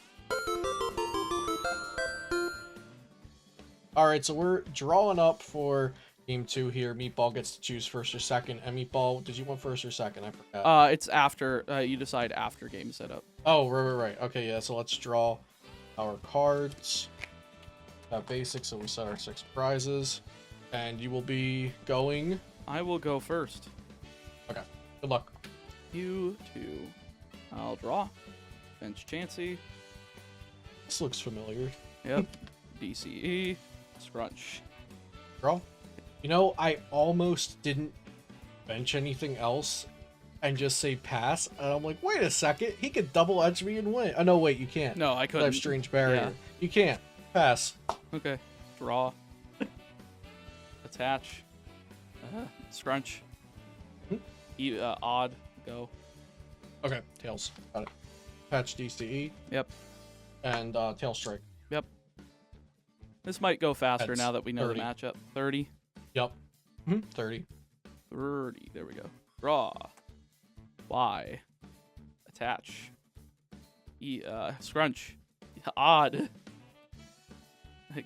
Alright, so we're drawing up for game 2 here. Meatball gets to choose first or second. And Meatball, did you want first or second? I forgot. It's after, you decide after game setup. Oh, right. Okay, yeah, so let's draw our cards. Basic, so we set our 6 prizes. And you will be going... I will go first. Okay, good luck. You two. I'll draw. Bench Chansey. This looks familiar. Yep. DCE. Scrunch. Draw. You know, I almost didn't bench anything else and just say pass. And I'm like, wait a second. He could double edge me and win. Oh, no, wait, you can't. No, I couldn't. I have strange barrier. Yeah. You can't. Pass. Okay. Draw. Attach. Scrunch. Odd. Go. Okay, Tails. Got it. Patch DCE. Yep. And Tail Strike. Yep. This might go faster That's now that we know 30. the matchup. 30. Yep. 30. 30. There we go. Draw. Y. Attach. Scrunch. Odd.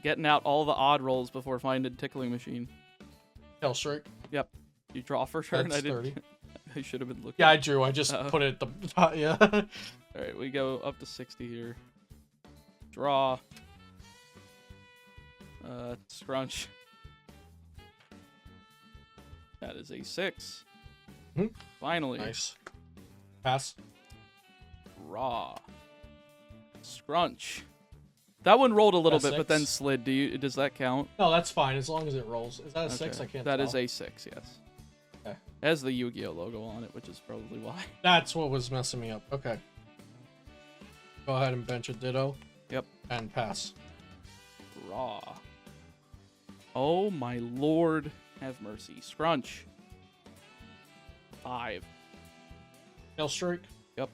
Getting out all the odd rolls before finding Tickling Machine. Tail Strike. Yep. You draw for turn. That's I didn't. 30. I should have been looking. Yeah, I drew. I just put it at the top. Yeah. All right, we go up to 60 here. Draw. Scrunch. That is a 6. Finally. Nice. Pass. Draw. Scrunch. That one rolled a little bit, but then S6. slid. Does that count? No, that's fine as long as it rolls. Is that a 6? I can't That tell. is a 6, yes. Okay. It has the Yu-Gi-Oh logo on it, which is probably why. That's what was messing me up. Okay. Go ahead and bench a Ditto. Yep. And pass. Draw. Oh my lord. Have mercy. Scrunch. 5. Tail Strike. Yep.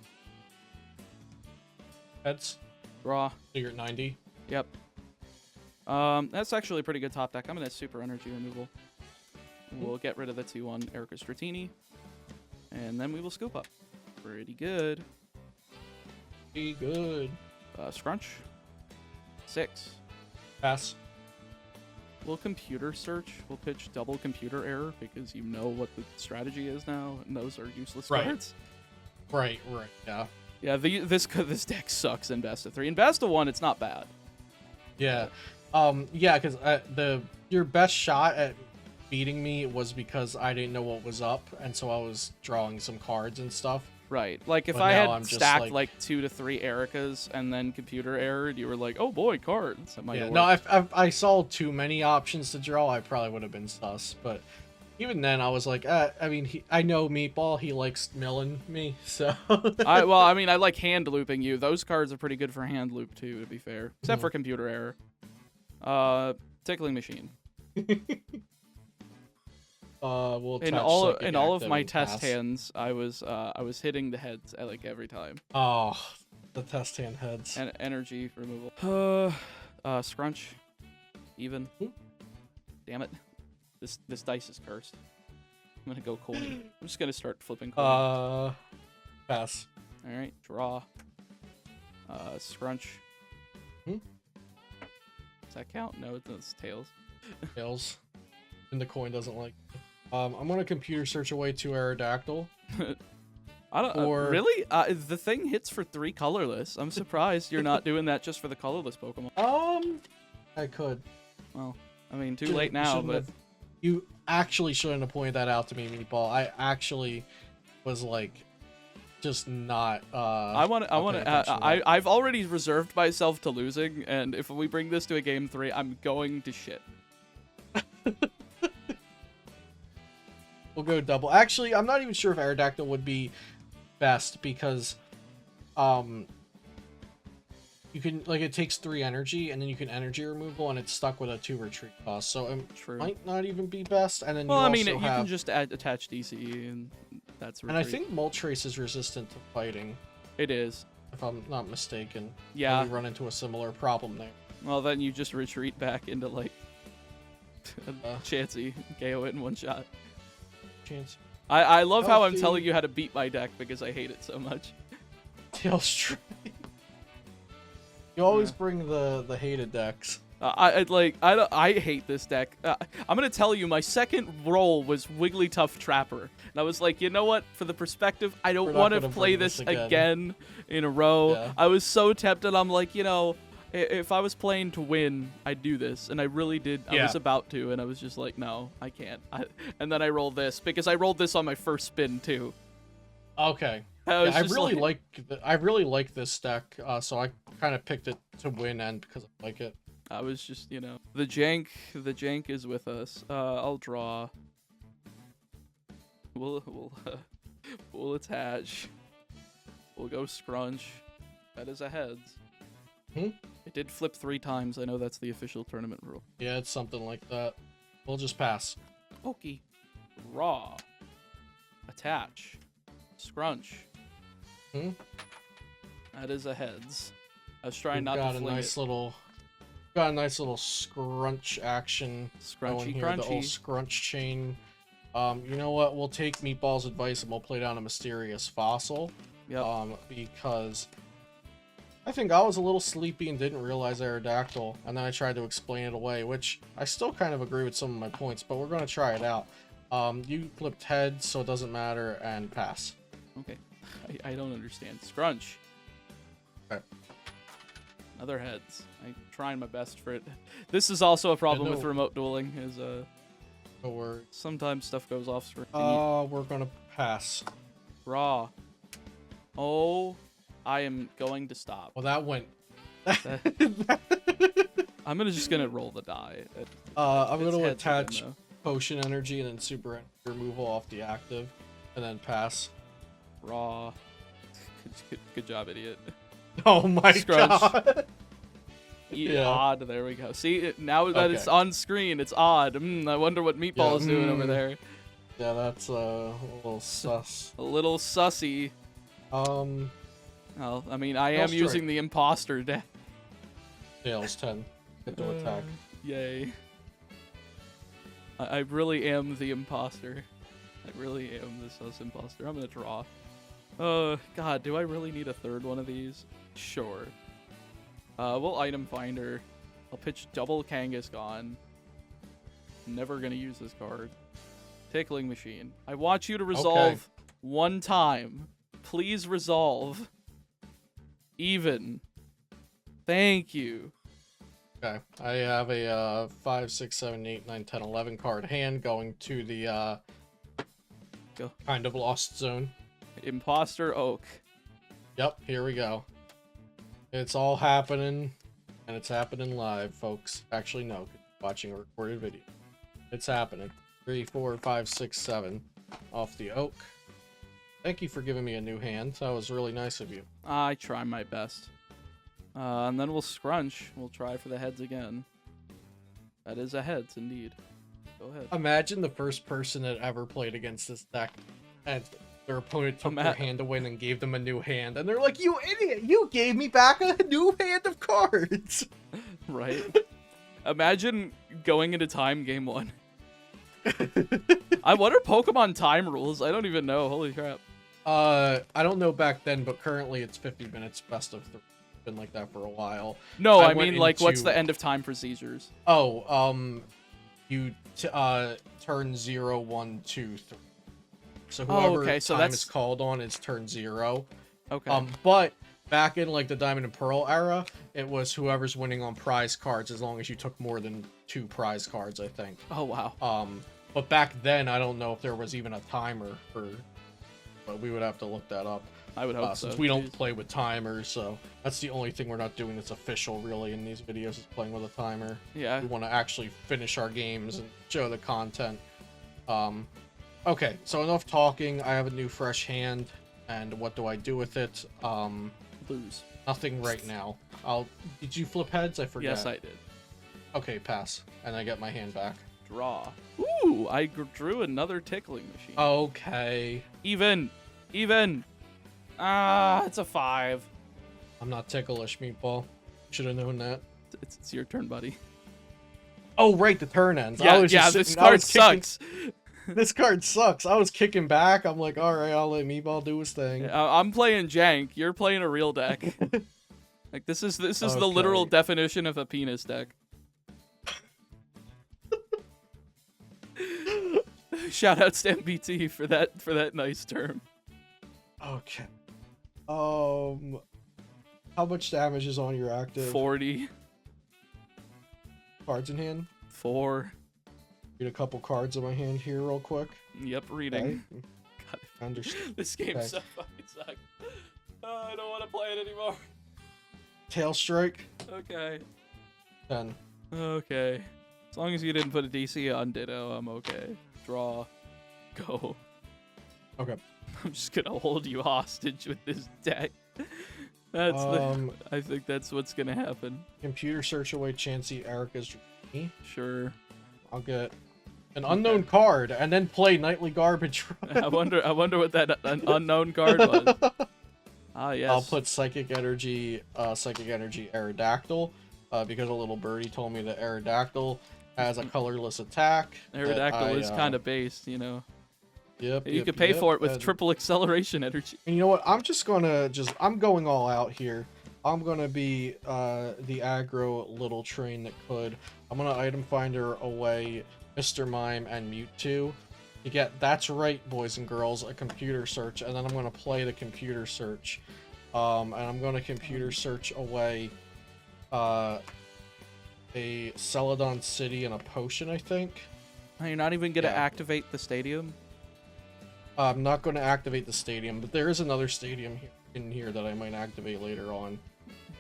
Heads. Draw. So you're at 90. Yep. That's actually a pretty good top deck. I'm gonna super energy removal. We'll get rid of the 2/1 Erica Stratini, and then we will scoop up. Pretty good. Pretty good. Scrunch. 6. Pass. We'll computer search. We'll pitch double computer error because you know what the strategy is now, and those are useless cards. Right. Yeah. Yeah. This deck sucks in best of 3. In best of 1, it's not bad. Yeah. Yeah, because your best shot at beating me was because I didn't know what was up, and so I was drawing some cards and stuff. Right. Like, if But I now had I'm just, stacked, like 2 to 3 Ericas and then computer errored, you were like, oh boy, cards. That might Yeah. have No, worked. if I saw too many options to draw, I probably would have been sus. But even then, I was like, I mean, I know Meatball. He likes milling me, so. I like hand looping you. Those cards are pretty good for hand loop, too, to be fair. Except for computer error. Tickling Machine. We'll In all of my test hands, I was hitting the heads like every time. Oh, the test hand heads. And energy removal. Scrunch. Even. Damn it. This dice is cursed. I'm gonna go coin. I'm just gonna start flipping coin. Pass. All right, draw. Scrunch. Does that count? No, it's tails. Tails. And the coin doesn't like. I'm gonna computer search away 2 Aerodactyl. I don't. Really? The thing hits for 3 colorless. I'm surprised you're not doing that just for the colorless Pokemon. I could. Well, I mean, too late now, but. You actually shouldn't have pointed that out to me, Meatball. I actually was like, just not. I've already reserved myself to losing, and if we bring this to a game 3, I'm going to shit. We'll go double. Actually, I'm not even sure if Aerodactyl would be best because, you can, like, it takes 3 energy, and then you can energy removal, and it's stuck with a 2 retreat cost, so it might not even be best. And then you can just attach DCE, and that's retreat. And I think Moltres is resistant to fighting. It is. If I'm not mistaken. Yeah. We run into a similar problem there. Well, then you just retreat back into, like, Chansey, KO it in 1 shot. Chance. I love how I'm telling you how to beat my deck because I hate it so much. Tail Strike. You always bring the hated decks. I hate this deck. I'm gonna tell you, my second roll was Wigglytuff Trapper, and I was like, you know what? For the perspective, I don't want to play this again in a row. Yeah. I was so tempted. I'm like, you know, if I was playing to win, I'd do this, and I really did. I was about to, and I was just like, no, I can't. And then I rolled this because I rolled this on my first spin too. Okay. I really like this deck, so I kind of picked it to win and because I like it. I was just, you know, the jank is with us. I'll draw. We'll attach. We'll go scrunch. That is a heads. It did flip 3 times. I know that's the official tournament rule. Yeah, it's something like that. We'll just pass. Okay. Raw. Attach. Scrunch. That is a heads. I was trying not to fling it. Got a nice little scrunch action. Scrunchy, here, crunchy. The old scrunch chain. You know what? We'll take Meatball's advice and we'll play down a mysterious fossil. Yep. Because I think I was a little sleepy and didn't realize Aerodactyl, and then I tried to explain it away, which I still kind of agree with some of my points, but we're gonna try it out. You flipped heads, so it doesn't matter, and pass. Okay. I don't understand. Scrunch. Okay. Other heads. I'm trying my best for it. This is also a problem with remote dueling. Is sometimes stuff goes off screen. We're gonna pass. Raw. Oh, I am going to stop. Well, that went. I'm just gonna roll the die. I'm gonna attach potion energy and then super energy removal off the active, and then pass. Raw. Good job, idiot. Oh my Scrunch. god. Yeah. Odd. There we go. See, now that it's on screen, it's odd. I wonder what Meatball is doing over there. Yeah, that's a little sus. A little sussy. Well, I mean, I am Tails using strike. the imposter deck. Tails 10. Hit to attack. Yay. I really am the imposter. I really am the sus imposter. I'm gonna draw. Oh, God, do I really need a third one of these? Sure. We'll item finder. I'll pitch double Kangaskhan. Never gonna use this card. Tickling machine. I want you to resolve one time. Please resolve. Even. Thank you. Okay, I have a 5, 6, 7, 8, 9, 10, 11 card hand going to the Go. kind of lost zone. Imposter Oak. Yep, here we go. It's all happening, and it's happening live, folks. Actually, no, watching a recorded video. It's happening. 3, 4, 5, 6, 7 off the Oak. Thank you for giving me a new hand. That was really nice of you. I try my best. And then we'll scrunch. We'll try for the heads again. That is a heads, indeed. Go ahead. Imagine the first person that ever played against this deck, and their opponent took their hand away and gave them a new hand, and they're like, "You idiot! You gave me back a new hand of cards!" Right? Imagine going into time game 1. What are Pokemon time rules? I don't even know. Holy crap. I don't know back then, but currently it's 50 minutes best of 3. Been like that for a while. No, I mean, like, what's the end of time for seizures? Oh, you turn 0, 1, 2, 3. So whoever time is called on is turn 0. Okay. But back in like the Diamond and Pearl era, it was whoever's winning on prize cards as long as you took more than 2 prize cards, I think. Oh wow. But back then I don't know if there was even a timer for, but we would have to look that up. I would hope so. Since we don't play with timers, so that's the only thing we're not doing that's official really in these videos is playing with a timer. Yeah. We want to actually finish our games and show the content. Okay, so enough talking. I have a new fresh hand, and what do I do with it? Lose. Nothing right now. Did you flip heads? I forget. Yes, I did. Okay, pass. And I get my hand back. Draw. Ooh, I drew another tickling machine. Okay. Even. It's a 5. I'm not ticklish, Meatball. Should have known that. It's your turn, buddy. Oh, right, the turn ends. This card sucks. This card sucks. I was kicking back. I'm like, all right, I'll let Meatball do his thing. I'm playing jank. You're playing a real deck. Like this is the literal definition of a penis deck. Shout out Stan BT for that nice term. Okay. How much damage is on your active? 40. Cards in hand? 4. Read a couple cards in my hand here real quick. Yep, reading. Okay. God, Understand. this game so fucking sucks. Oh, I don't want to play it anymore. Tail Strike. Okay. 10. Okay. As long as you didn't put a DC on Ditto, I'm okay. Draw. Go. Okay. I'm just gonna hold you hostage with this deck. I think that's what's gonna happen. Computer search away Chansey, Erica's. Sure. I'll get an unknown card and then play Nightly Garbage. I wonder what that unknown card was. Ah, yes. I'll put Psychic Energy Aerodactyl, because a little birdie told me that Aerodactyl has a colorless attack. Aerodactyl is kind of based, you know. Yep. You could pay for it with triple acceleration energy. And you know what? I'm going all out here. I'm gonna be the aggro little train that could. I'm gonna item finder away Mr. Mime and Mewtwo. You get, that's right, boys and girls, a computer search, and then I'm gonna play the computer search. And I'm gonna computer search away a Celadon City and a potion, I think. You're not even gonna activate the stadium? I'm not gonna activate the stadium, but there is another stadium in here that I might activate later on.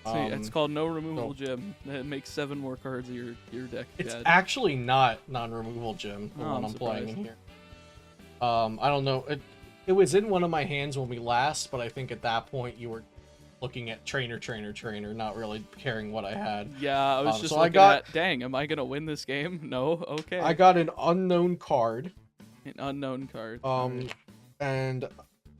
See, it's called No Removal Gym. It makes 7 more cards of your deck. It's actually not non-removal gym, the one I'm playing in here. I don't know. It was in one of my hands when we last, but I think at that point you were looking at trainer, not really caring what I had. Yeah, I was just looking at, dang, am I gonna win this game? No? Okay. I got an unknown card. An unknown card. And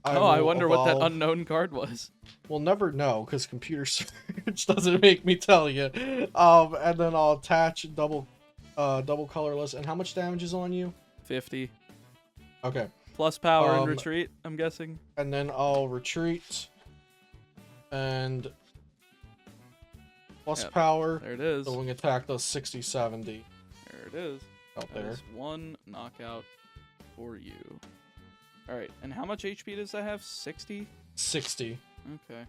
I will wonder what that evolve. unknown card was. We'll never know because computer search doesn't make me tell you. And then I'll attach double colorless. And how much damage is on you? 50. Okay. Plus power and retreat, I'm guessing. And then I'll retreat. And plus power. There it is. The wing attack does 60, 70. There it is. Out there. That is one knockout for you. Alright, and how much HP does that have? 60? 60. Okay.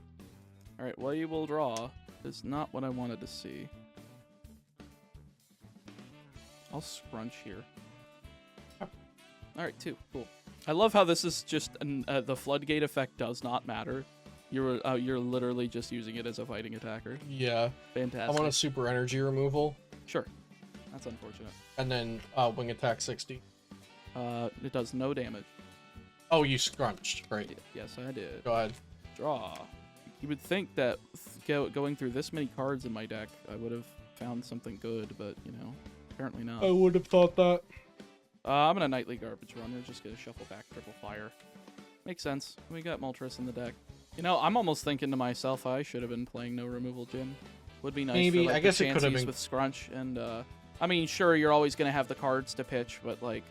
Alright, what you will draw is not what I wanted to see. I'll scrunch here. Alright, 2. Cool. I love how this is just the floodgate effect does not matter. You're literally just using it as a fighting attacker. Yeah. Fantastic. I want a super energy removal. Sure. That's unfortunate. And then wing attack 60. It does no damage. Oh, you scrunched. Right. Yes, I did. Go ahead. Draw. You would think that going through this many cards in my deck, I would have found something good, but, you know, apparently not. I would have thought that. I'm gonna Nightly Garbage Run. We're just gonna shuffle back Triple Fire. Makes sense. We got Moltres in the deck. You know, I'm almost thinking to myself, I should have been playing No Removal Gym. Would be nice Maybe. for, like, I guess the it could have chances been with Scrunch. And, I mean, sure, you're always gonna have the cards to pitch, but, like,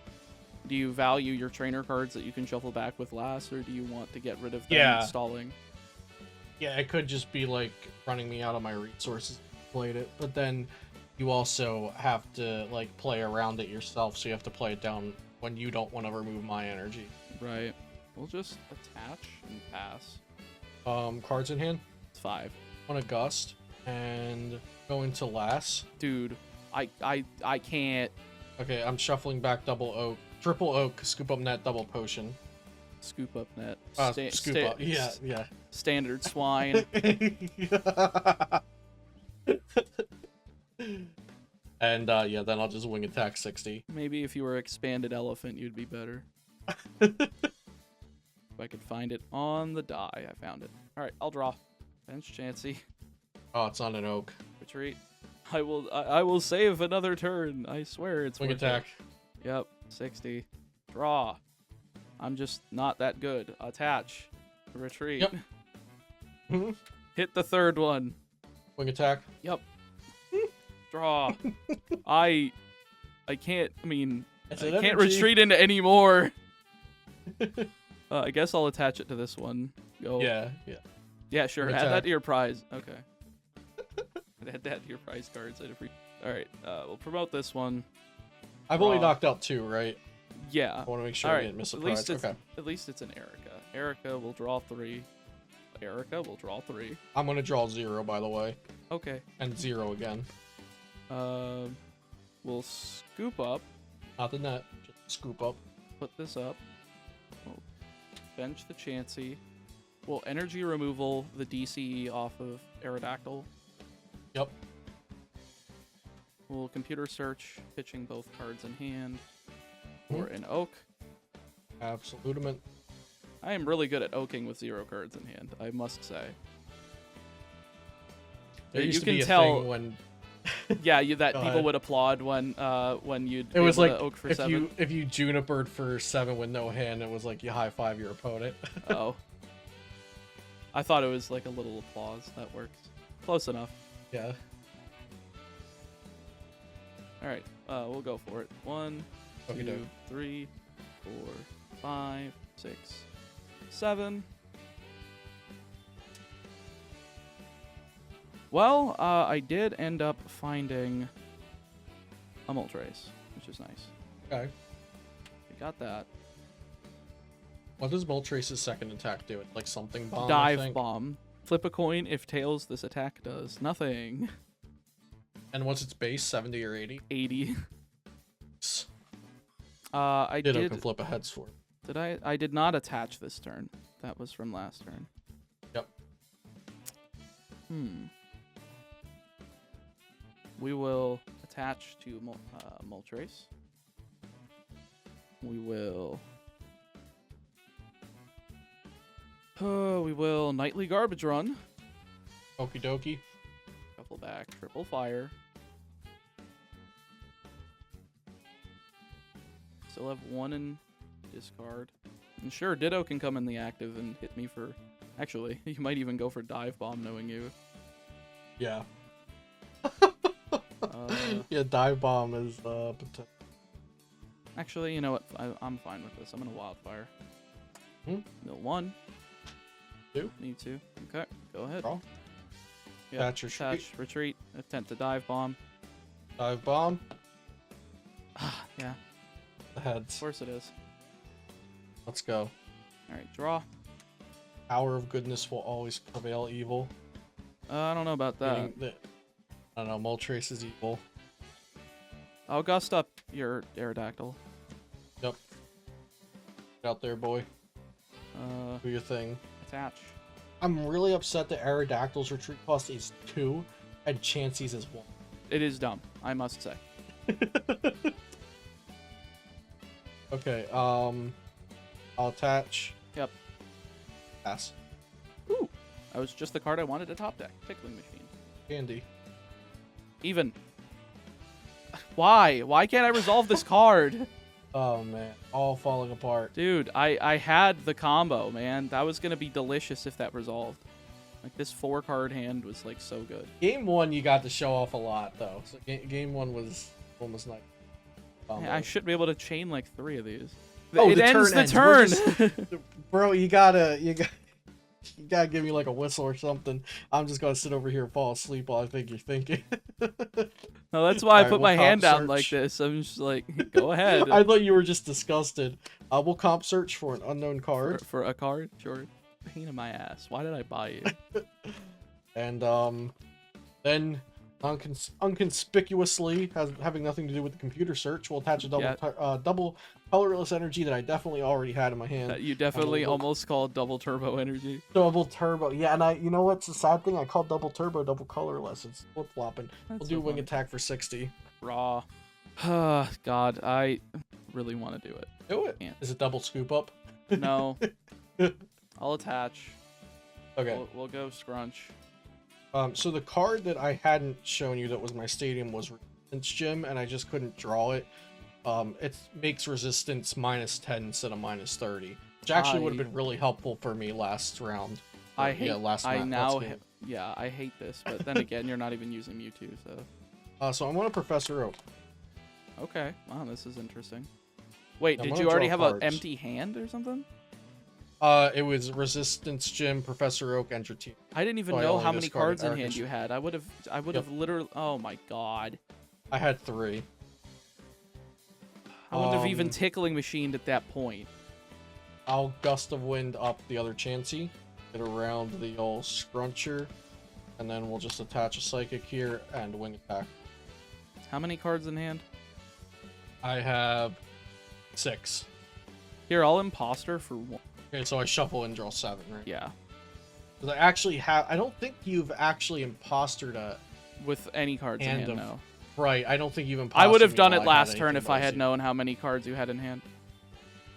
do you value your trainer cards that you can shuffle back with last, or do you want to get rid of them stalling? Yeah, it could just be, like, running me out of my resources if you played it. But then you also have to, like, play around it yourself, so you have to play it down when you don't want to remove my energy. Right. We'll just attach and pass. Cards in hand? It's 5. On a Gust, and go into Lass. Dude, I can't. Okay, I'm shuffling back double oak. Triple oak, scoop up net, double potion. Scoop up net. Scoop up. Yeah. Standard swine. And yeah, then I'll just wing attack 60. Maybe if you were expanded elephant, you'd be better. If I could find it on the die, I found it. All right, I'll draw. Bench Chansey. Oh, it's on an oak. Retreat. I will save another turn. I swear it's Wing worth attack. It. Yep, 60. Draw. I'm just not that good. Attach. Retreat. Yep. Hit the third one. Wing attack. Yep. Draw. I can't. I mean, I can't retreat into any more. I guess I'll attach it to this one. Go. Yeah. Sure. Add that to your prize. Okay. Add that to your prize cards. All right. We'll promote this one. I've only knocked out 2, right? Yeah. I want to make sure All I right. didn't miss a prize. Okay. At least it's an Erica. Erica will draw 3. Erica will draw 3. I'm gonna draw 0, by the way. Okay. And 0 again. We'll scoop up. Not the net. Just scoop up. Put this up. We'll bench the Chansey. We'll energy removal the DCE off of Aerodactyl. Yep. We'll computer search, pitching both cards in hand for an oak. Absolutement. I am really good at oaking with 0 cards in hand, I must say. There used you to can be a tell thing when yeah, people would applaud when you'd it was like oak for if 7. if you Junipered for 7 with no hand, it was like you high five your opponent. Oh. I thought it was like a little applause. That works. Close enough. Yeah. Alright, we'll go for it. 1, 2, 3, 4, 5, 6, 7. Well, I did end up finding a Moltres, which is nice. Okay. I got that. What does Moltres' second attack do? Like something bomb? Dive bomb. Flip a coin. If tails, this attack does nothing. And what's its base? 70 or 80? 80. I did. Can flip a heads for it. Did I? I did not attach this turn. That was from last turn. Yep. We will attach to Moltres. We will. We will Nightly Garbage Run. Okie dokie. Shuffle back. Triple Fire. Still have 1 in discard. And sure, Ditto can come in the active and hit me for... Actually, you might even go for Dive Bomb knowing you. Yeah. Yeah, Dive Bomb is potential. Actually, you know what? I'm fine with this. I'm gonna Wildfire. Mill 1. 2. Need to. Okay, go ahead. Draw. Yeah, Attach, retreat. Attempt to Dive Bomb. Dive Bomb. Yeah. The heads. Of course it is. Let's go. Alright, draw. Power of goodness will always prevail evil. I don't know about that. I don't know, Moltres is evil. I'll gust up your Aerodactyl. Yep. Get out there, boy. Do your thing. Attach. I'm really upset that Aerodactyl's retreat cost is 2 and Chansey's is 1. It is dumb, I must say. Okay, I'll attach. Yep. Pass. Ooh! That was just the card I wanted to top deck. Tickling Machine. Candy. Even. Why? Why can't I resolve this card? Oh man, all falling apart. Dude, I had the combo, man. That was gonna be delicious if that resolved. Like, this 4-card hand was, like, so good. Game 1, you got to show off a lot, though. So game 1 was almost nice. Yeah, I should be able to chain, like, 3 of these. Oh, it ends the turn! Bro, you gotta give me, like, a whistle or something. I'm just gonna sit over here and fall asleep while I think you're thinking. No, that's why I put my hand down search. like this. I'm just like, go ahead. I thought you were just disgusted. We'll comp search for an unknown card. For a card? Sure. Pain in my ass. Why did I buy you? And then unconspicuously, having nothing to do with the computer search, we'll attach a double colorless energy that I definitely already had in my hand. That you definitely almost called double turbo energy. Double turbo, yeah. And you know what's the sad thing? I called double turbo double colorless. It's flip flopping. We'll do wing attack for 60. Raw. God, I really want to do it. Do it. Can't. Is it double scoop up? No. I'll attach. Okay. We'll go scrunch. So the card that I hadn't shown you that was my stadium was Resistance Gym, and I just couldn't draw it. It makes resistance -10 instead of -30, which actually would have been really helpful for me last round. I hate. Last I game. now. Yeah, I hate this. But then again, you're not even using Mewtwo, so. So I'm gonna Professor Oak. Okay. Wow, this is interesting. Wait, I'm did gonna you already draw have cards. an empty hand or something? It was Resistance Gym, Professor Oak, and Dratini. I didn't even So I know only how many discarded cards in hand Arcus. you had. I would have literally. Oh my god. I had 3. I wouldn't have even tickling machined at that point. I'll Gust of Wind up the other Chansey, get around the old Scruncher, and then we'll just attach a Psychic here and Wing Attack. How many cards in hand? I have 6. Here, I'll imposter for 1. Okay, so I shuffle and draw 7, right? Yeah. Because I actually have. I don't think you've actually impostered a. With any cards in Hand hand, of no. Right, I don't think you've impostered. I would have me done while it I had last turn anything if I had ballsy. known how many cards you had in hand.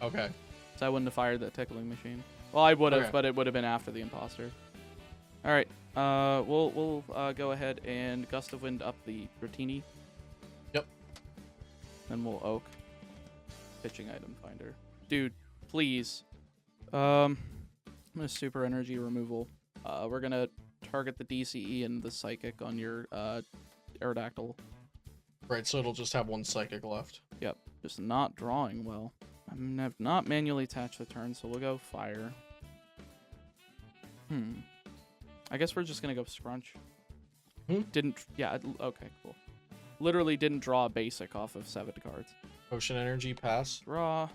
Okay. So I wouldn't have fired that tickling machine. Well, I would have, Okay. but it would have been after the imposter. All right. We'll go ahead and Gust of Wind up the Dratini. Yep. Then we'll Oak. Pitching item finder. Dude, please. I'm gonna Super Energy Removal. We're gonna target the DCE and the Psychic on your Aerodactyl. Right, so it'll just have 1 Psychic left. Yep. Just not drawing well. I've not manually attached the turn, so we'll go Fire. I guess we're just gonna go Scrunch. Didn't. Yeah. Okay. Cool. Literally didn't draw a basic off of 7 cards. Potion Energy, pass. Draw.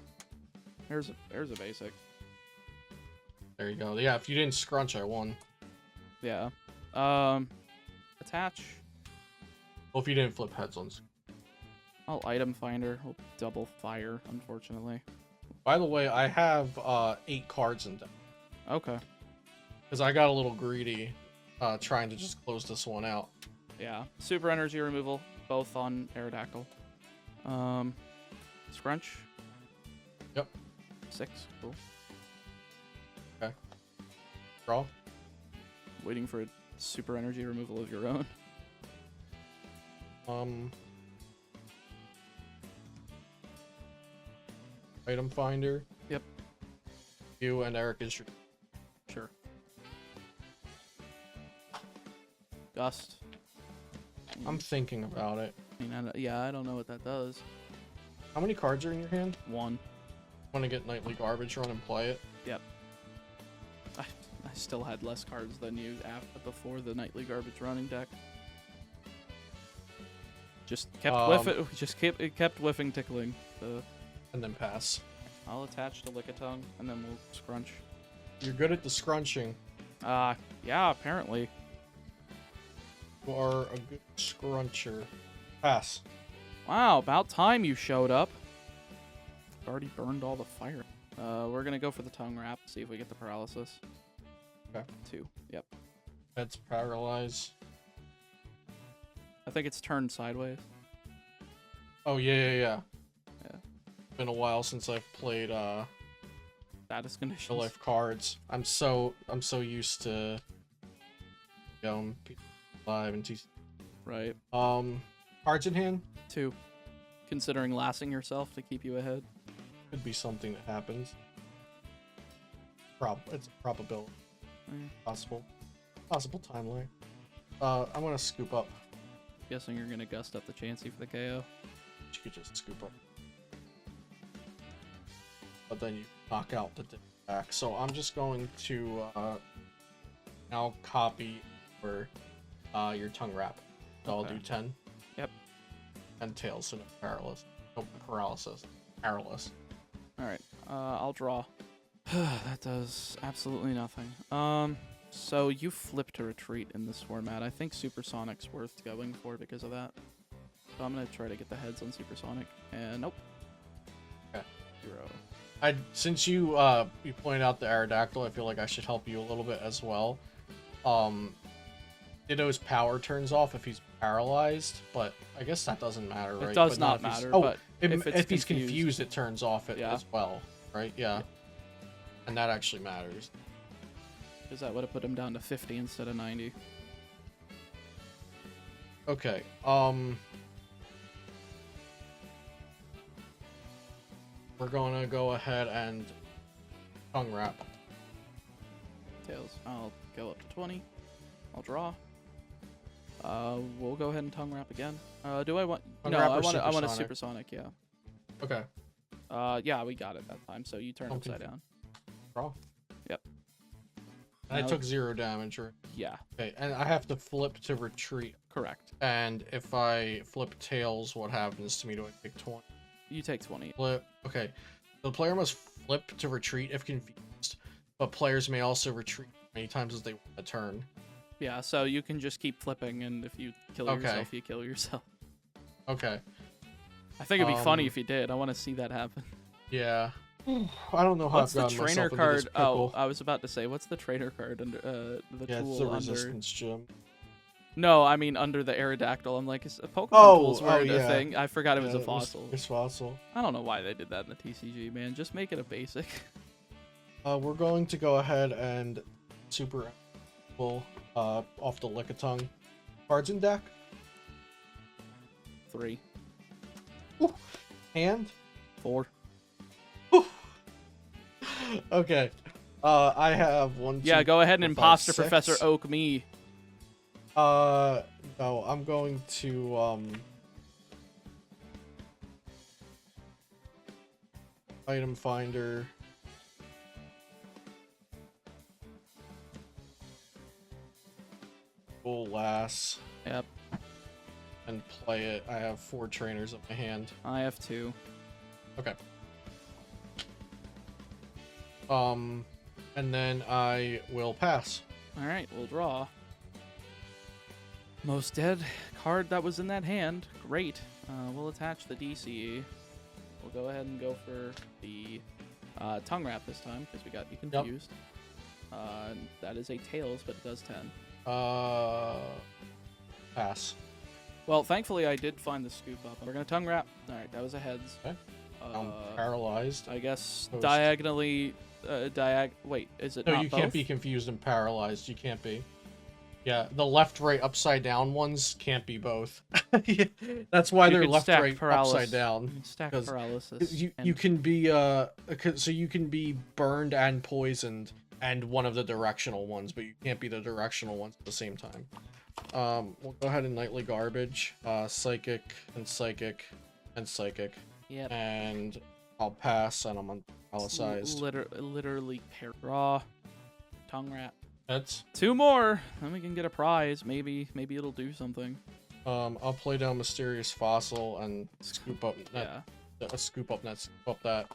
There's a basic. There you go. Yeah, if you didn't Scrunch, I won. Yeah. Attach. Well, if you didn't flip heads on. I'll item finder. We'll double fire, unfortunately. By the way, I have 8 cards in deck. Okay. Because I got a little greedy trying to just close this one out. Yeah. Super energy removal, both on Aerodactyl. Scrunch. Yep. 6. Cool. Okay. Draw. Waiting for a super energy removal of your own. Item finder. Yep. You and Eric is... Sure. Gust. I'm thinking about it. I mean, yeah, I don't know what that does. How many cards are in your hand? 1. Want to get Nightly Garbage Run and play it? Yep. I still had less cards than you before the Nightly Garbage Running deck. Just kept whiffing. It kept whiffing, tickling. And then pass. I'll attach to Lickitung, and then we'll scrunch. You're good at the scrunching. Yeah, apparently. You are a good scruncher. Pass. Wow, about time you showed up. Already burned all the fire. We're gonna go for the tongue wrap, see if we get the paralysis. Okay. 2. Yep. That's paralyze. I think it's turned sideways. Oh yeah. Yeah. Been a while since I've played Status conditions. real life cards. I'm so used to P5 and TCG. Right. Cards in hand? 2. Considering lasting yourself to keep you ahead. Could be something that happens. It's a probability. Possible timeline. I'm gonna scoop up. Guessing you're gonna gust up the Chansey for the KO. You could just scoop up. But then you knock out the back. So I'm just going to now copy your tongue wrap. So I'll do 10. Yep. 10 tails and a paralysis. No, paralysis. Paralysis. Alright, I'll draw. That does absolutely nothing. So you flip to retreat in this format. I think Supersonic's worth going for because of that. So I'm gonna try to get the heads on Supersonic, and nope. Okay. 0. Since you pointed out the Aerodactyl, I feel like I should help you a little bit as well. Ditto's power turns off if he's paralyzed, but I guess that doesn't matter, right? It does but not matter, oh, but if he's confused, it turns off Yeah. as well, right? Yeah. And that actually matters. Because that would have put him down to 50 instead of 90. Okay, we're gonna go ahead and tongue wrap. Tails. I'll go up to 20. I'll draw. We'll go ahead and tongue wrap again. Do I want? Tongue No, wrap I or want a supersonic? supersonic. Yeah. Okay. Yeah, we got it that time. So you turn Okay. upside down. Draw. Yep. And I Now- took 0 damage, right? Yeah. Okay, and I have to flip to retreat. Correct. And if I flip tails, what happens to me? Do I take 20? You take 20. Flip. Okay. The player must flip to retreat if confused, but players may also retreat as many times as they want a turn. Yeah. So you can just keep flipping, and if you kill Okay. yourself, you kill yourself. Okay. I think it'd be funny Um, if you did. I want to see that happen. Yeah. I don't know how What's I've the gotten trainer myself into card? this Oh, pickle. I was about to say, what's the trainer card under the Yeah, tool it's the under? resistance gem. No, I mean under the Aerodactyl. I'm like, is Pokemon tools weren't a yeah. thing. I forgot it was Yeah, a fossil. It's fossil. I don't know why they did that in the TCG, man. Just make it a basic. We're going to go ahead and super pull off the Lickitung. Cards in deck. 3, Hand. 4. Okay. I have 1, 2, Yeah, go ahead and 4, 5, imposter 6. Professor Oak me. No, I'm going to, item finder. Full lass. Yep, And play it. I have 4 trainers in my hand. I have 2. Okay. And then I will pass. All right, we'll draw. Most dead card that was in that hand. Great. We'll attach the DCE. We'll go ahead and go for the tongue wrap this time because we got you confused. That is a tails, but it does 10. Pass. Well, thankfully I did find the scoop up. We're gonna tongue wrap. All right, that was a heads. Okay. I'm paralyzed. I guess Post. diagonally. Wait, is it No, not you both? can't be confused and paralyzed. You can't be. Yeah, the left-right upside-down ones can't be both. Yeah, that's why they're could stack left-right paralysis. upside down. You can stack 'cause paralysis. You can be so you can be burned and poisoned and one of the directional ones, but you can't be the directional ones at the same time. We'll go ahead and nightly garbage, psychic and psychic and psychic. Yep. And I'll pass, and I'm paralyzed. Literally draw. Tongue wrap. That's 2 more, then we can get a prize. Maybe it'll do something. I'll play down mysterious fossil and scoop up net. Yeah. Scoop up that.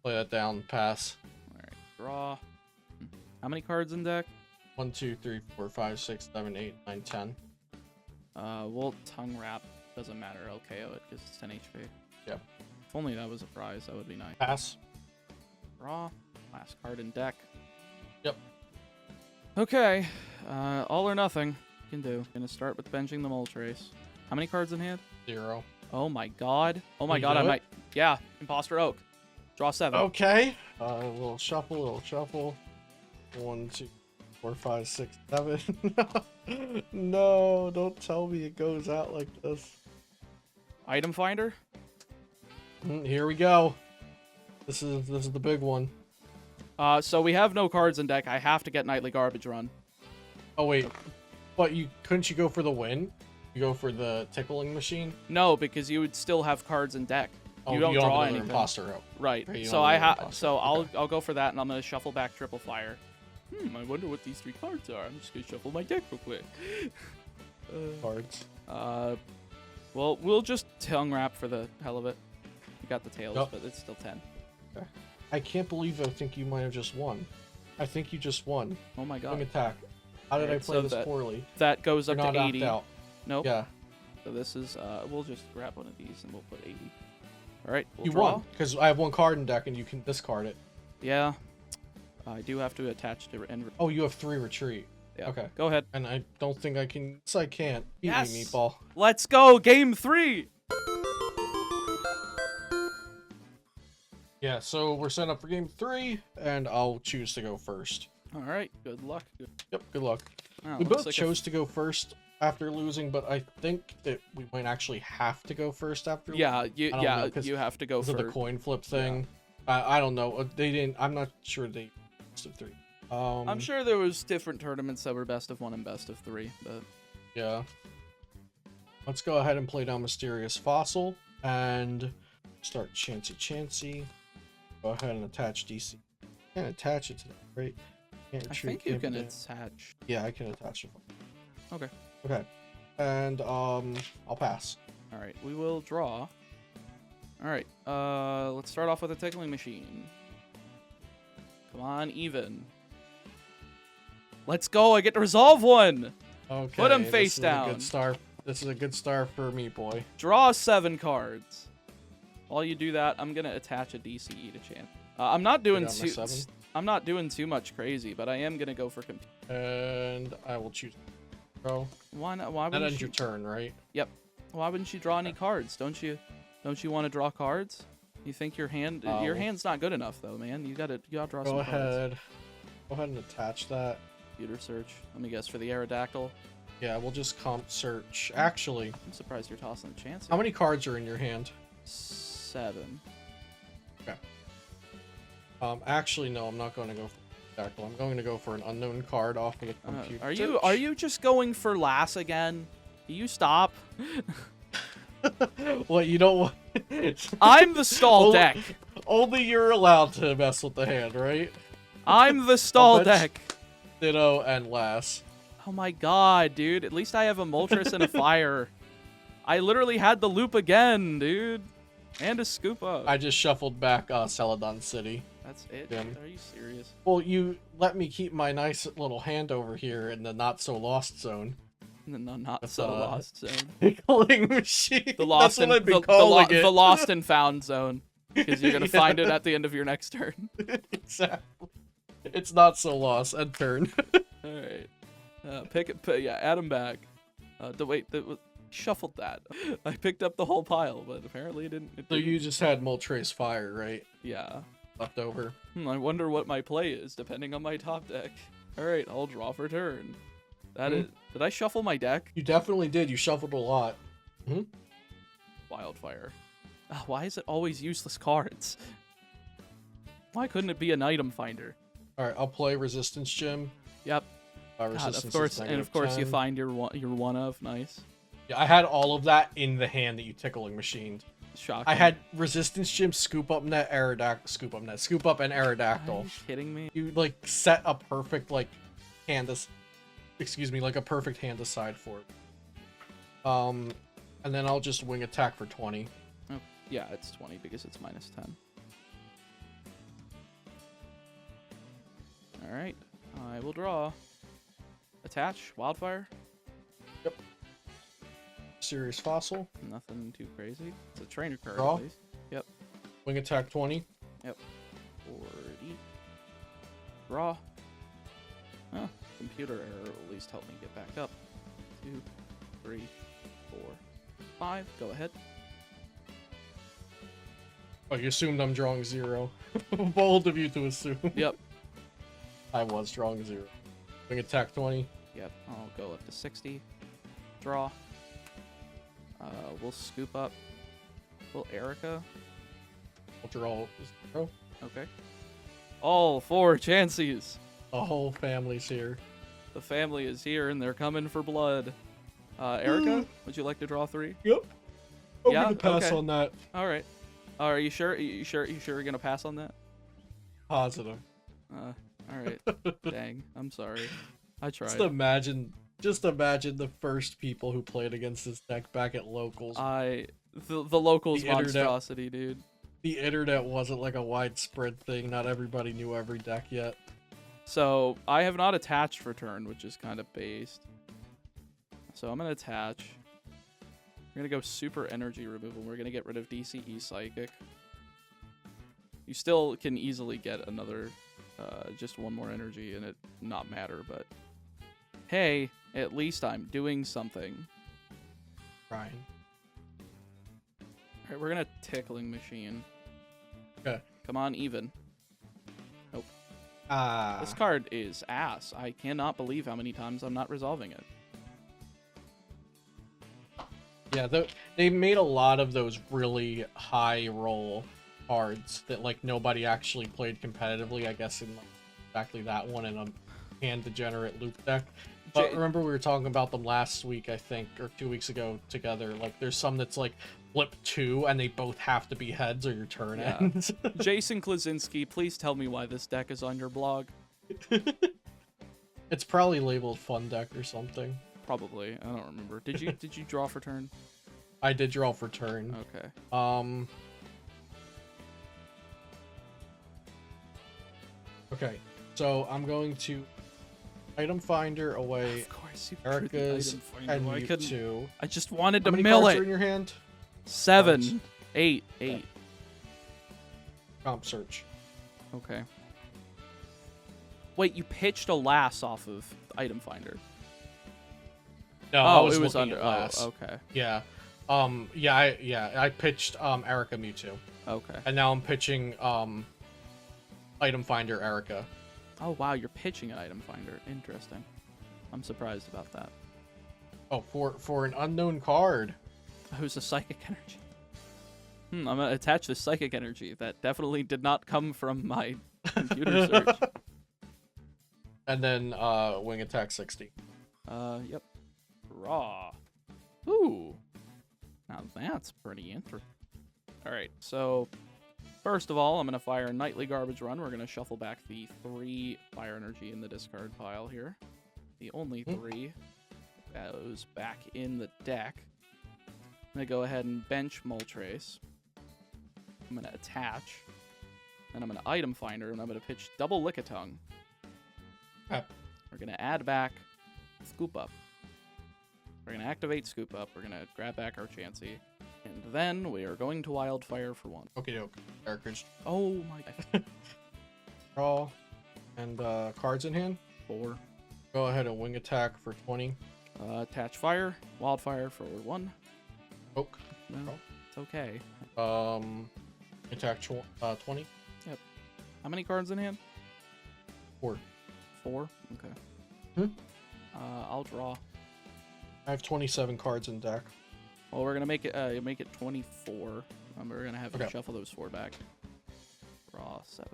Play that down. Pass. All right. Draw. How many cards in deck? 1, 2, 3, 4, 5, 6, 7, 8, 9, 10. We'll tongue wrap. Doesn't matter. I'll KO it because it's 10 HP. Yep. If only that was a prize, that would be nice. Pass. Draw. Last card in deck. Yep. Okay. All or nothing. You can do. Gonna start with benching the Moltres. How many cards in hand? 0. Oh my god. Oh my You god, do I it? might. Yeah, Imposter Oak. Draw 7. Okay. Little shuffle. 1, 2, 4, 5, 6, 7. No, don't tell me it goes out like this. Item finder? Here we go. This is the big one. So we have no cards in deck. I have to get Nightly Garbage Run. Oh wait, but couldn't you go for the win? You go for the tickling machine? No, because you would still have cards in deck. Oh, you don't draw have anything. Imposter out. Right. Right, you So don't I have have. imposter. So Okay. I'll go for that, and I'm gonna shuffle back Triple Fire. I wonder what these 3 cards are. I'm just gonna shuffle my deck real quick. Cards. Well, we'll just tongue wrap for the hell of it. You got the tails, Yep. but it's still 10. Okay. I can't believe I think you might have just won. I think you just won. Oh my Swing god. attack. How did I Alright, play so this that- poorly? That goes You're up not to knocked 80. out. Nope. Yeah. So this is. We'll just grab one of these and we'll put 80. All right. We'll You draw. won because I have 1 card in deck and you can discard it. Yeah. I do have to attach to end. Oh, you have 3 retreat. Yeah. Okay. Go ahead. And I don't think I can. Yes, I can't. Beat Yes! me, meatball. Let's go. Game 3. Yeah, so we're set up for game 3, and I'll choose to go first. All right. Good luck. Yep, good luck. Oh, We looks both like chose to go first after losing, but I think that we might actually have to go first after. Yeah. You. I don't Yeah. know, 'cause- You have to go Because of the first. coin flip thing. I don't know. They didn't. I'm not sure they. Best of 3. I'm sure there was different tournaments that were best of 1 and best of 3, but Yeah. Let's go ahead and play down Mysterious Fossil and start Chansey. Go ahead and attach DC. Can't attach it to that, right? Can't I retreat, think you can't can do- attach. Yeah, I can attach it. Okay. Okay. And I'll pass. All right. We will draw. All right. Let's start off with a tickling machine. Come on, even. Let's go. I get to resolve 1. Okay. Put him this face is a down. good start. This is a good start for me, boy. Draw 7 cards. While you do that, I'm gonna attach a DCE to chance. I'm not doing Put down my too. 7. I'm not doing too much crazy, but I am gonna go for compete. And I will choose. Go. Why That wouldn't ends you? your turn, right? Yep. Why wouldn't you draw any cards? Don't you want to draw cards? You think your hand's not good enough though, man. You gotta draw Go some cards. ahead. Go ahead and attach that. Computer search. Let me guess for the Aerodactyl. Yeah, we'll just comp search. Actually, I'm surprised you're tossing the chance. how many cards are in your hand? 7. Actually, no, I'm not going to go for Dactyl. I'm going to go for an unknown card off of the computer. Are you just going for Lass again? Do you stop? What, you don't want... I'm the stall Only- deck. Only you're allowed to mess with the hand, right? I'm the stall bet- deck. Ditto and Lass. Oh my god, dude. At least I have a Moltres and a Fire. I literally had the loop again, dude. And a scoop up. I just shuffled back Celadon City. That's it? Yeah. Are you serious? Well, you let me keep my nice little hand over here in the not-so-lost zone. No, not That's, so lost zone. Pickling machine. The lost That's what and I've been the calling it. lost and found zone. Because you're gonna Yeah. find it at the end of your next turn. Exactly. It's not so lost. End turn. Alright. Add him back. Shuffled that. I picked up the whole pile, but apparently it didn't. So you just had Moltres Fire, right? Yeah. Left over. I wonder what my play is, depending on my top deck. Alright, I'll draw for turn. That is. Did I shuffle my deck? You definitely did. You shuffled a lot. Wildfire. Why is it always useless cards? Why couldn't it be an item finder? All right, I'll play Resistance Gym. Yep. Resistance of course, is and of course 10. you find your one of. Nice. Yeah, I had all of that in the hand that you tickling machined. Shocking. I had Resistance Gym, Scoop Up Net, Scoop Up Net, Scoop Up, and Aerodactyl. Are you kidding me? You like set a perfect like hand like a perfect hand aside for it. And then I'll just wing attack for 20. Oh, yeah, it's 20 because it's minus 10. All right, I will draw. Attach Wildfire. Yep. Serious Fossil. Nothing too crazy. It's a trainer card, Draw. at least. Yep. Wing attack 20. Yep. 40. Draw. Oh, computer error will at least help me get back up. 2, 3, 4, 5. Go ahead. Oh, you assumed I'm drawing 0. Bold of you to assume. Yep. I was drawing 0. Wing attack 20. Yep. I'll go up to 60. Draw. We'll scoop up. Will Erica? I'll draw 0. Okay. All 4 chances. The whole family's here. The family is here and they're coming for blood. Erica, would you like to draw 3? Yep. I'm Yeah? gonna pass Okay. on that. All right. Are you sure? You sure you're gonna pass on that? Positive. All right. Dang. I'm sorry. I tried. Just imagine the first people who played against this deck back at locals. The locals The internet. monstrosity, dude. The internet wasn't like a widespread thing. Not everybody knew every deck yet. So I have not attached for turn, which is kind of based. So I'm gonna attach. We're gonna go super energy removal. We're gonna get rid of DCE Psychic. You still can easily get another, just one more energy and it not matter, but hey, at least I'm doing something. Ryan. Alright, we're gonna Tickling Machine. Okay. Come on, even. Nope. Ah. This card is ass. I cannot believe how many times I'm not resolving it. Yeah, they made a lot of those really high roll cards that like nobody actually played competitively. I guess in like, exactly that one in a hand degenerate loop deck. But remember we were talking about them last week, I think, or 2 weeks ago together. Like there's some that's like flip 2 and they both have to be heads or your turn ends. Jason Klaczynski, please tell me why this deck is on your blog. It's probably labeled fun deck or something. Probably. I don't remember. Did you draw for turn? I did draw for turn. Okay. Okay. So I'm going to item finder away. Of course, you Erica's item finder. and I you couldn't. too. I just wanted How to many mill cards it. are in your hand? 7, Cards. 8. Comp search. Okay. Wait, you pitched a lass off of item finder. No, I Oh, was it was looking under. at last. Oh, okay. Yeah. I pitched Erica Mewtwo. Okay. And now I'm pitching item finder Erica. Oh wow, you're pitching an item finder. Interesting. I'm surprised about that. Oh, for an unknown card. Who's a psychic energy? I'm gonna attach this psychic energy. That definitely did not come from my computer search. And then wing attack 60. Yep. Raw. Ooh. Now that's pretty interesting. Alright, so first of all, I'm gonna fire a nightly garbage run. We're gonna shuffle back the 3 fire energy in the discard pile here. The only 3 goes back in the deck. I'm gonna go ahead and bench Moltres. I'm gonna attach. Then I'm gonna item finder, and I'm gonna pitch double Lickitung. We're gonna add back Scoop Up. We're gonna activate Scoop Up. We're gonna grab back our Chansey. And then we are going to Wildfire for 1. Okay, doke. Cartridge. Oh my god. Draw. And cards in hand. 4. Go ahead and wing attack for 20. Attach fire. Wildfire for 1. Poke. No, Draw. it's okay. Attack 20. Yep. How many cards in hand? 4. 4? Okay. I'll draw. I have 27 cards in deck. Well, we're gonna make it 24. We're gonna have you shuffle those 4 back. Draw 7.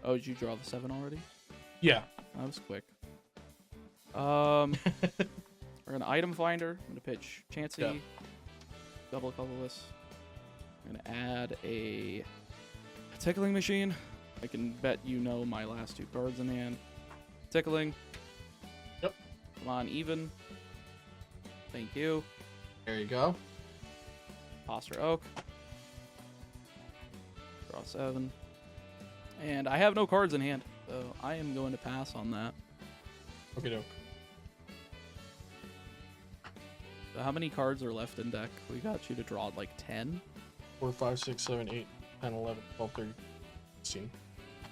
Oh, did you draw the 7 already? Yeah. That was quick. We're gonna item finder. I'm gonna pitch Chansey. Yeah. Double colorless. I'm gonna add a tickling machine. I can bet you know my last 2 cards in hand. Tickling. Yep. Come on, even. Thank you. There you go. Foster Oak. Draw 7. And I have no cards in hand, so I am going to pass on that. Okay, doke. So how many cards are left in deck? We got you to draw like 10? 4, 5, 6, 7, 8, 10, 11, 12, 13, 16.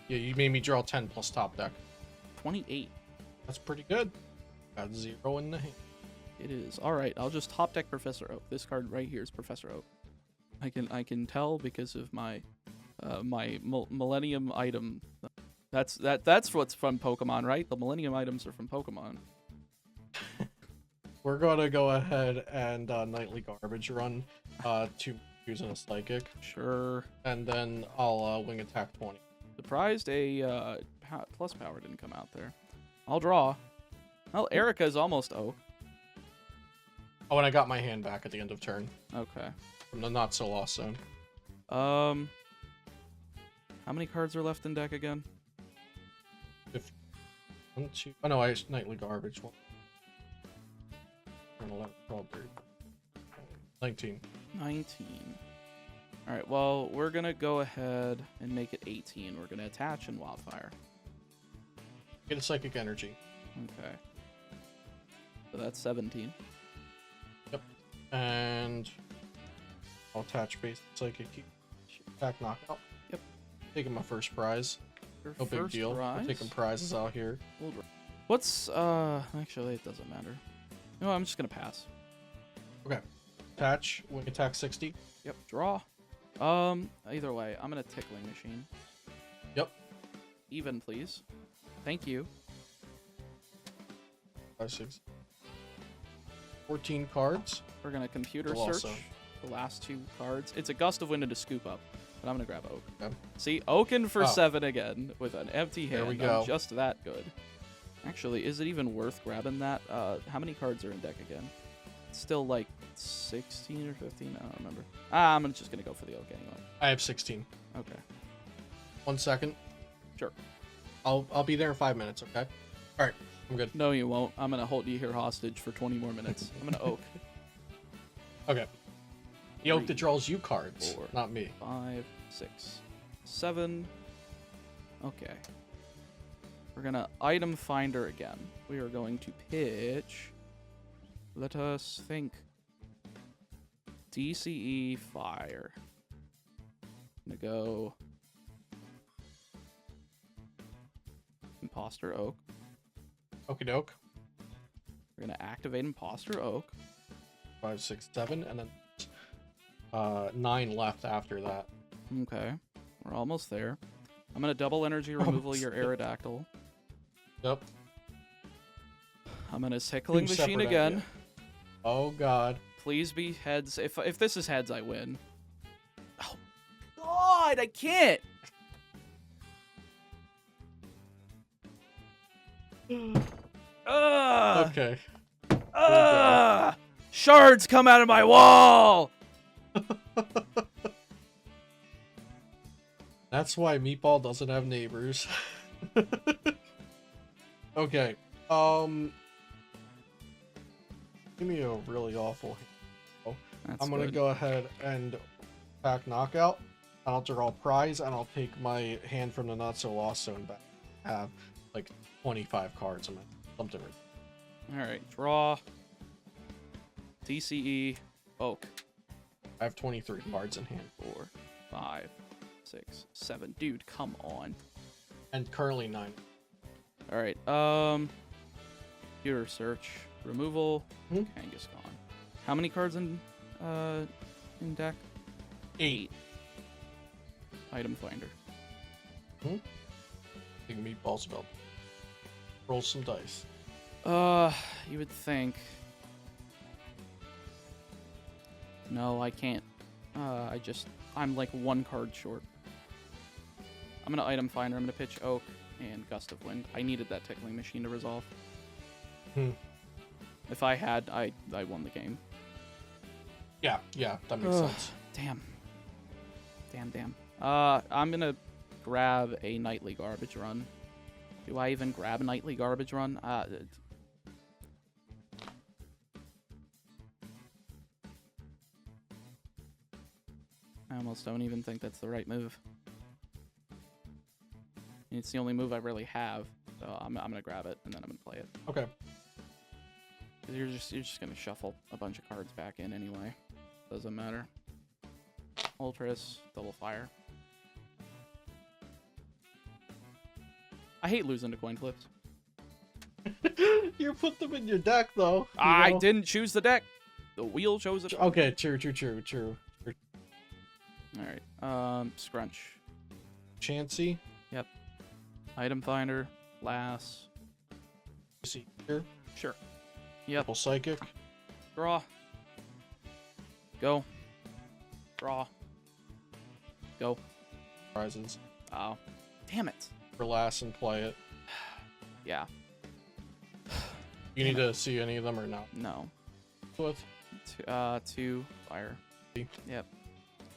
Yeah, you made me draw 10 plus top deck. 28. That's pretty good. Got 0 in the hand. It is. Alright, I'll just top deck Professor Oak. This card right here is Professor Oak. I can tell because of my Millennium item. That's what's from Pokemon, right? The Millennium items are from Pokemon. We're gonna go ahead and nightly garbage run 2 using a psychic. Sure. And then I'll wing attack 20. Surprised a plus power didn't come out there. I'll draw. Well, Erica's almost Oak. Oh, and I got my hand back at the end of turn. Okay. From the not so lost zone. How many cards are left in deck again? 1, 2. Oh no, I nightly garbage. 1, 11, 12, 13, 19. 19. Alright, well, we're gonna go ahead and make it 18. We're gonna attach and wildfire. Get a psychic energy. Okay. So that's 17. Yep. And I'll attach base psychic attack knockout. Yep. Taking my first prize. Your No big first deal. prize? I'm taking prizes out here. What's actually it doesn't matter. No, I'm just gonna pass. Okay. Attach, wing attack 60. Yep, draw. Either way, I'm gonna tickling machine. Yep. Even, please. Thank you. 5, 6. 14 cards. We're gonna computer Well, search also. the last 2 cards. It's a gust of wind and a scoop up, but I'm gonna grab Oak. Okay. See, Oaken for Oh. 7 again with an empty hand. There we go. I'm just that good. Actually, is it even worth grabbing that? How many cards are in deck again? It's still like 16 or 15. I don't remember. I'm just gonna go for the Oak anyway. I have 16. Okay. 1 second. Sure. I'll be there in 5 minutes, okay? Alright, I'm good. No, you won't. I'm gonna hold you here hostage for 20 more minutes. I'm gonna Oak. Okay. The oak 3, that draws you cards, 4, not me. 5, 6, 7. Okay. We're gonna item finder again. We are going to pitch. Let us think. DCE fire. I'm gonna go Imposter Oak. Okie doke. We're gonna activate Imposter Oak. 5, 6, 7, and then 9 left after that. Okay. We're almost there. I'm gonna double energy removal Almost your there. Aerodactyl. Yep. I'm gonna tickling Two machine separate again. ideas. Oh god. Please be heads. If this is heads, I win. Oh God, I can't. Okay. Shards come out of my wall. That's why Meatball doesn't have neighbors. Okay. Give me a really awful hand. That's I'm gonna good. go ahead and attack knockout. I'll draw a prize and I'll take my hand from the not so lost zone back. I have like 25 cards in my something. All right, draw. TCE Oak. I have 23 cards in hand 4, 5, 6, 7. Dude, come on. and currently 9. All right. Computer search removal. Hmm? Kangaskhan. How many cards in deck? 8. Item finder. Big Meatball spell. Roll some dice. You would think. No, I can't. I'm like 1 card short. I'm gonna item finder. I'm gonna pitch Oak and Gust of Wind. I needed that Tickling Machine to resolve. If I had, I won the game. Yeah, that makes sense. Damn. I'm gonna grab a Nightly Garbage Run. Do I even grab a Nightly Garbage Run? I almost don't even think that's the right move. It's the only move I really have, so I'm gonna grab it and then I'm gonna play it. Okay. 'Cause you're just gonna shuffle a bunch of cards back in anyway. Doesn't matter. Ultras, Double Fire. I hate losing to coin flips. You put them in your deck, though. I didn't choose the deck. The wheel chose it. Okay, true. Alright, Scrunch. Chansey. Yep. Item Finder. Lass. See here. Sure. Yep. Double Psychic. Draw. Go. Draw. Go. Prizes. Oh. Damn it. Relax and play it. Yeah. You need to see any of them or not? No. With? 2 fire. Yep.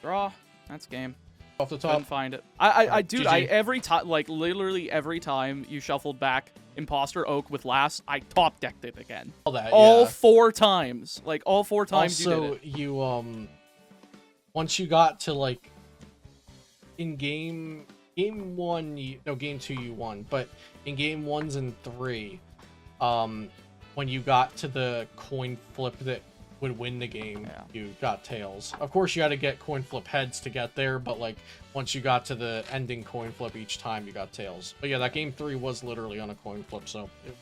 Draw. That's game. Off the top. Couldn't find it. I dude, GG. every time, like, literally every time you shuffled back Imposter Oak with Last, I top decked it again. All that, all yeah. 4 times. Like, all 4 times also, you did it. you, once you got to, like, in game 1, game 2 you won, but in game 1s and 3, when you got to the coin flip that would win the game, Yeah. you got tails. Of course, you had to get coin flip heads to get there, but, like, once you got to the ending coin flip each time, you got tails. But yeah, that game 3 was literally on a coin flip, so it was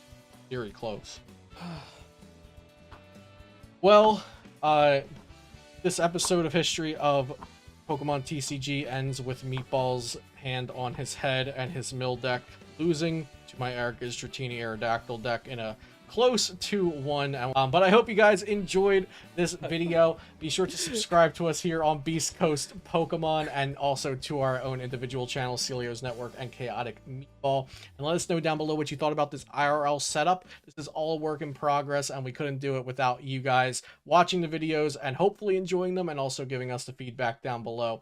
very close. Well, this episode of History of Pokemon TCG ends with Meatball's hand on his head and his mill deck losing to my Erica's Dratini Aerodactyl deck in a close 2-1. But I hope you guys enjoyed this video. Be sure to subscribe to us here on Beastcoast Pokemon and also to our own individual channels, Celio's Network and Chaotic Meatball. And let us know down below what you thought about this IRL setup. This is all a work in progress and we couldn't do it without you guys watching the videos and hopefully enjoying them and also giving us the feedback down below.